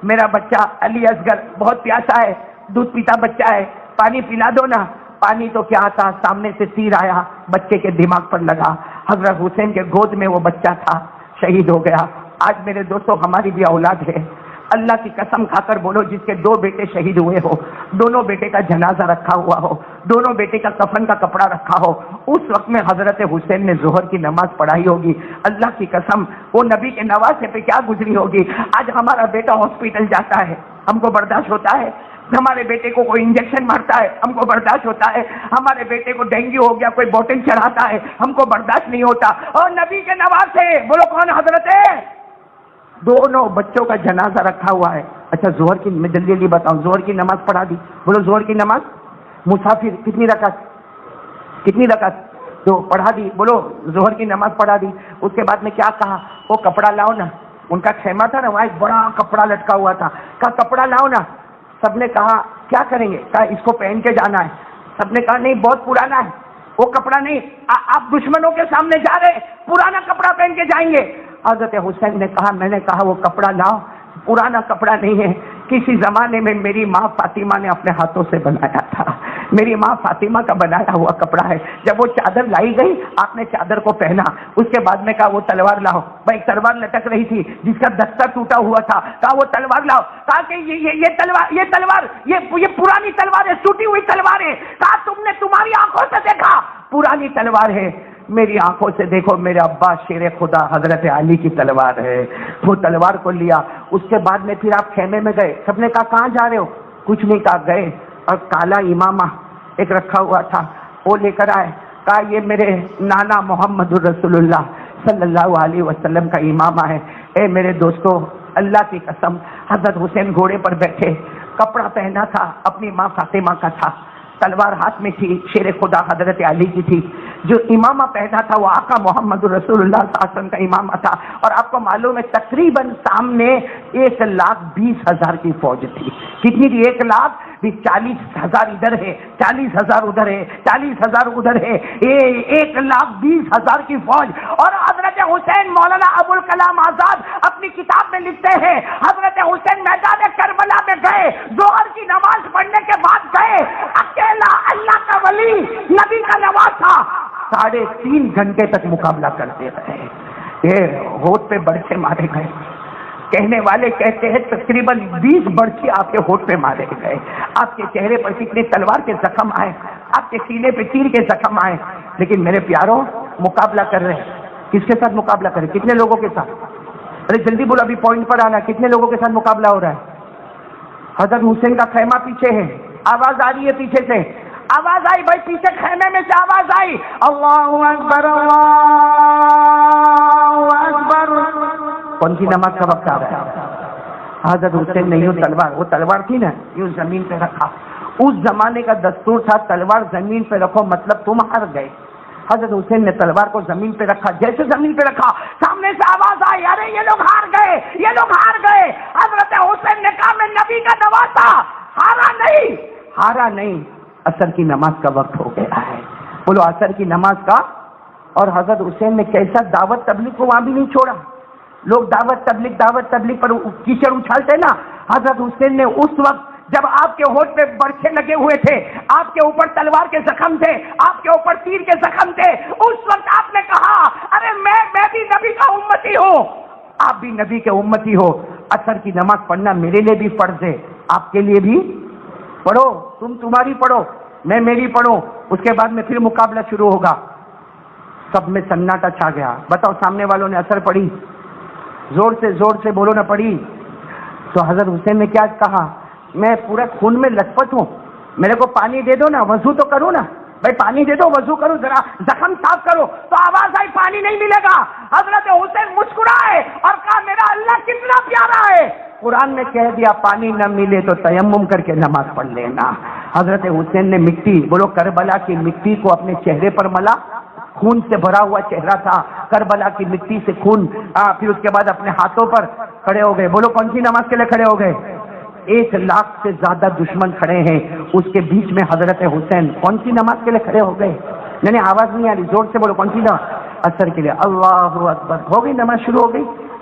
میرا بچہ علی اصغر بہت پیاسا ہے، دودھ پیتا بچہ ہے، پانی پلا دو نا۔ پانی تو کیا تھا، سامنے سے تیر آیا، بچے کے دماغ پر لگا، حضرت حسین کے گود میں وہ بچہ تھا، شہید ہو گیا۔ آج میرے دوستوں ہماری بھی اولاد ہے، اللہ کی قسم کھا کر بولو جس کے 2 بیٹے شہید ہوئے ہو، دونوں بیٹے کا جنازہ رکھا ہوا ہو، دونوں بیٹے کا کفن کا کپڑا رکھا ہو، اس وقت میں حضرت حسین نے ظہر کی نماز پڑھائی ہوگی، اللہ کی قسم وہ نبی کے نواسے پہ کیا گزری ہوگی۔ آج ہمارا بیٹا ہاسپٹل جاتا ہے، ہم کو برداشت ہوتا ہے، ہمارے بیٹے کو کوئی انجیکشن مارتا ہے، ہم کو برداشت ہوتا ہے، ہمارے بیٹے کو ڈینگو ہو گیا، کوئی بوتل چڑھاتا ہے، ہم کو برداشت نہیں ہوتا۔ اور نبی کے نواسے بولو کون حضرت ہے؟ دونوں بچوں کا جنازہ رکھا ہوا ہے۔ اچھا ظہر کی، میں جلدی جلدی بتاؤں، ظہر کی نماز پڑھا دی، بولو ظہر کی نماز مسافر کتنی رکعت تو پڑھا دی، بولو ظہر کی نماز پڑھا دی۔ اس کے بعد میں کیا کہا، وہ کپڑا لاؤ نا، ان کا خیمہ تھا نا، وہاں ایک بڑا کپڑا لٹکا ہوا تھا، کہا کپڑا لاؤ نا۔ سب نے کہا کیا کریں گے، کہا اس کو پہن کے جانا ہے۔ سب نے کہا نہیں بہت پرانا ہے، وہ کپڑا نہیں، آپ دشمنوں کے سامنے جا رہے، پرانا کپڑا پہن کے جائیں گے۔ حضرت حسین نے کہا، میں نے کہا وہ کپڑا لاؤ، پرانا کپڑا نہیں ہے، کسی زمانے میں میری ماں فاطمہ نے اپنے ہاتھوں سے بنایا تھا، میری ماں فاطمہ کا بنایا ہوا کپڑا ہے۔ جب وہ چادر لائی گئی آپ نے چادر کو پہنا، اس کے بعد میں کہا وہ تلوار لاؤ، بھائی تلوار لٹک رہی تھی جس کا دستہ ٹوٹا ہوا تھا، کہا وہ تلوار لاؤ، کہا کہ یہ تلوار یہ پرانی تلوار ہے، ٹوٹی ہوئی تلوار ہے، کہا تم نے تمہاری آنکھوں سے دیکھا پرانی تلوار ہے، میری آنکھوں سے دیکھو میرے ابا شیر خدا حضرت علی کی تلوار ہے۔ وہ تلوار کو لیا، اس کے بعد میں پھر آپ خیمے میں گئے، سب نے کہا کہاں جا رہے ہو، کچھ نہیں کہا گئے، اور کالا امامہ ایک رکھا ہوا تھا وہ لے کر آئے، کہا یہ میرے نانا محمد رسول اللہ صلی اللہ علیہ وسلم کا امامہ ہے۔ اے میرے دوستو اللہ کی قسم، حضرت حسین گھوڑے پر بیٹھے، کپڑا پہنا تھا اپنی ماں فاطمہ کا تھا، تلوار ہاتھ میں تھی شیر خدا حضرت علی کی تھی، جو امامہ پہنا تھا وہ آقا محمد رسول اللہ صلی اللہ علیہ وسلم کا امامہ تھا۔ اور آپ کو معلوم ہے تقریباً سامنے 1,20,000 کی فوج تھی، کتنی تھی؟ 1,40,000 ادھر ہے، 40,000 ادھر ہے، 40,000 ادھر ہے، 1,20,000 کی فوج۔ اور حضرت حسین مولانا ابوالکلام آزاد اپنی کتاب میں لکھتے ہیں حضرت حسین میدان کربلا میں گئے، ظہر کی نماز پڑھنے کے بعد گئے، اکیلا اللہ کا ولی نبی کا نواسا 3.5 گھنٹے تک مقابلہ کرتے رہے، یہ ہونٹ پہ برچے مارے گئے، کہنے والے کہتے ہیں تقریباً 20 برچے آپ کے ہونٹ پہ مارے گئے، آپ کے چہرے پر کتنے تلوار کے زخم آئے، آپ کے سینے پہ تیر کے زخم آئے، لیکن میرے پیاروں مقابلہ کر رہے ہیں، کس کے ساتھ مقابلہ کریں، کتنے لوگوں کے ساتھ؟ ارے جلدی بولو ابھی پوائنٹ پر آنا، کتنے لوگوں کے ساتھ مقابلہ ہو رہا ہے؟ حضرت حسین کا خیمہ پیچھے ہے، آواز آ رہی ہے پیچھے سے، آواز آئی بھائی، پیچھے خیمے میں سے آواز آئی، اللہ اکبر اللہ اکبر۔ کون سی نماز کا وقت آ رہا ہے؟ حضرت حسین نے یوں تلوار، وہ تلوار تھی نا، یوں زمین پہ رکھا، اس زمانے کا دستور تھا تلوار زمین پہ رکھو مطلب تم ہار گئے۔ حضرت حسین نے تلوار کو زمین پہ رکھا، جیسے زمین پہ رکھا سامنے سے آواز آئی، ارے یہ لوگ ہار گئے، یہ لوگ ہار گئے۔ حضرت حسین نے کہا میں نبی کا نواسا، ہارا نہیں، عصر کی نماز کا وقت ہو گیا ہے، بولو عصر کی نماز کا۔ اور حضرت حسین نے کیسا دعوت تبلیغ کو وہاں بھی نہیں چھوڑا، لوگ دعوت تبلیغ پر کیچڑ اچھالتے نا، حضرت حسین نے اس وقت جب آپ کے ہونٹ پہ برچے لگے ہوئے تھے، آپ کے اوپر تلوار کے زخم تھے، آپ کے اوپر تیر کے زخم تھے، اس وقت آپ نے کہا ارے میں بھی نبی کا امتی ہوں، آپ بھی نبی کے امتی ہو، عصر کی نماز پڑھنا میرے لیے بھی فرض ہے، آپ کے لیے بھی پڑھو، تم تمہاری پڑھو میں میری پڑھوں، اس کے بعد میں پھر مقابلہ شروع ہوگا۔ سب میں سناٹا چھا گیا، بتاؤ سامنے والوں نے عصر پڑھی؟ زور سے بولو نہ پڑھی؟ تو حضرت حسین نے کیا کہا، میں پورا خون میں لت پت ہوں، میرے کو پانی دے دو نا، وضو تو کروں نا، بھائی پانی دے دو، وضو کرو، ذرا زخم صاف کرو۔ تو آواز آئی پانی نہیں ملے گا، حضرت حسین مسکرائے اور کہا میرا اللہ کتنا پیارا ہے، قرآن نے کہہ دیا پانی نہ ملے تو تیمم کر کے نماز پڑھ لینا۔ حضرت حسین نے مٹی، بولو کربلا کی مٹی کو اپنے چہرے پر ملا، خون سے بھرا ہوا چہرہ تھا، کربلا کی مٹی سے خون، پھر اس کے بعد اپنے ہاتھوں پر کھڑے ہو گئے، بولو کون سی نماز کے لیے کھڑے ہو گئے؟ 1,00,000 سے زیادہ دشمن کھڑے ہیں، اس کے بیچ میں حضرت حسین کون سی نماز کے لیے کھڑے ہو گئے؟ نہیں آواز نہیں آ رہی، زور سے بولو کون سی نماز؟ عصر کے لیے۔ اللہ اکبر، ہو گئی نماز شروع ہو گئی،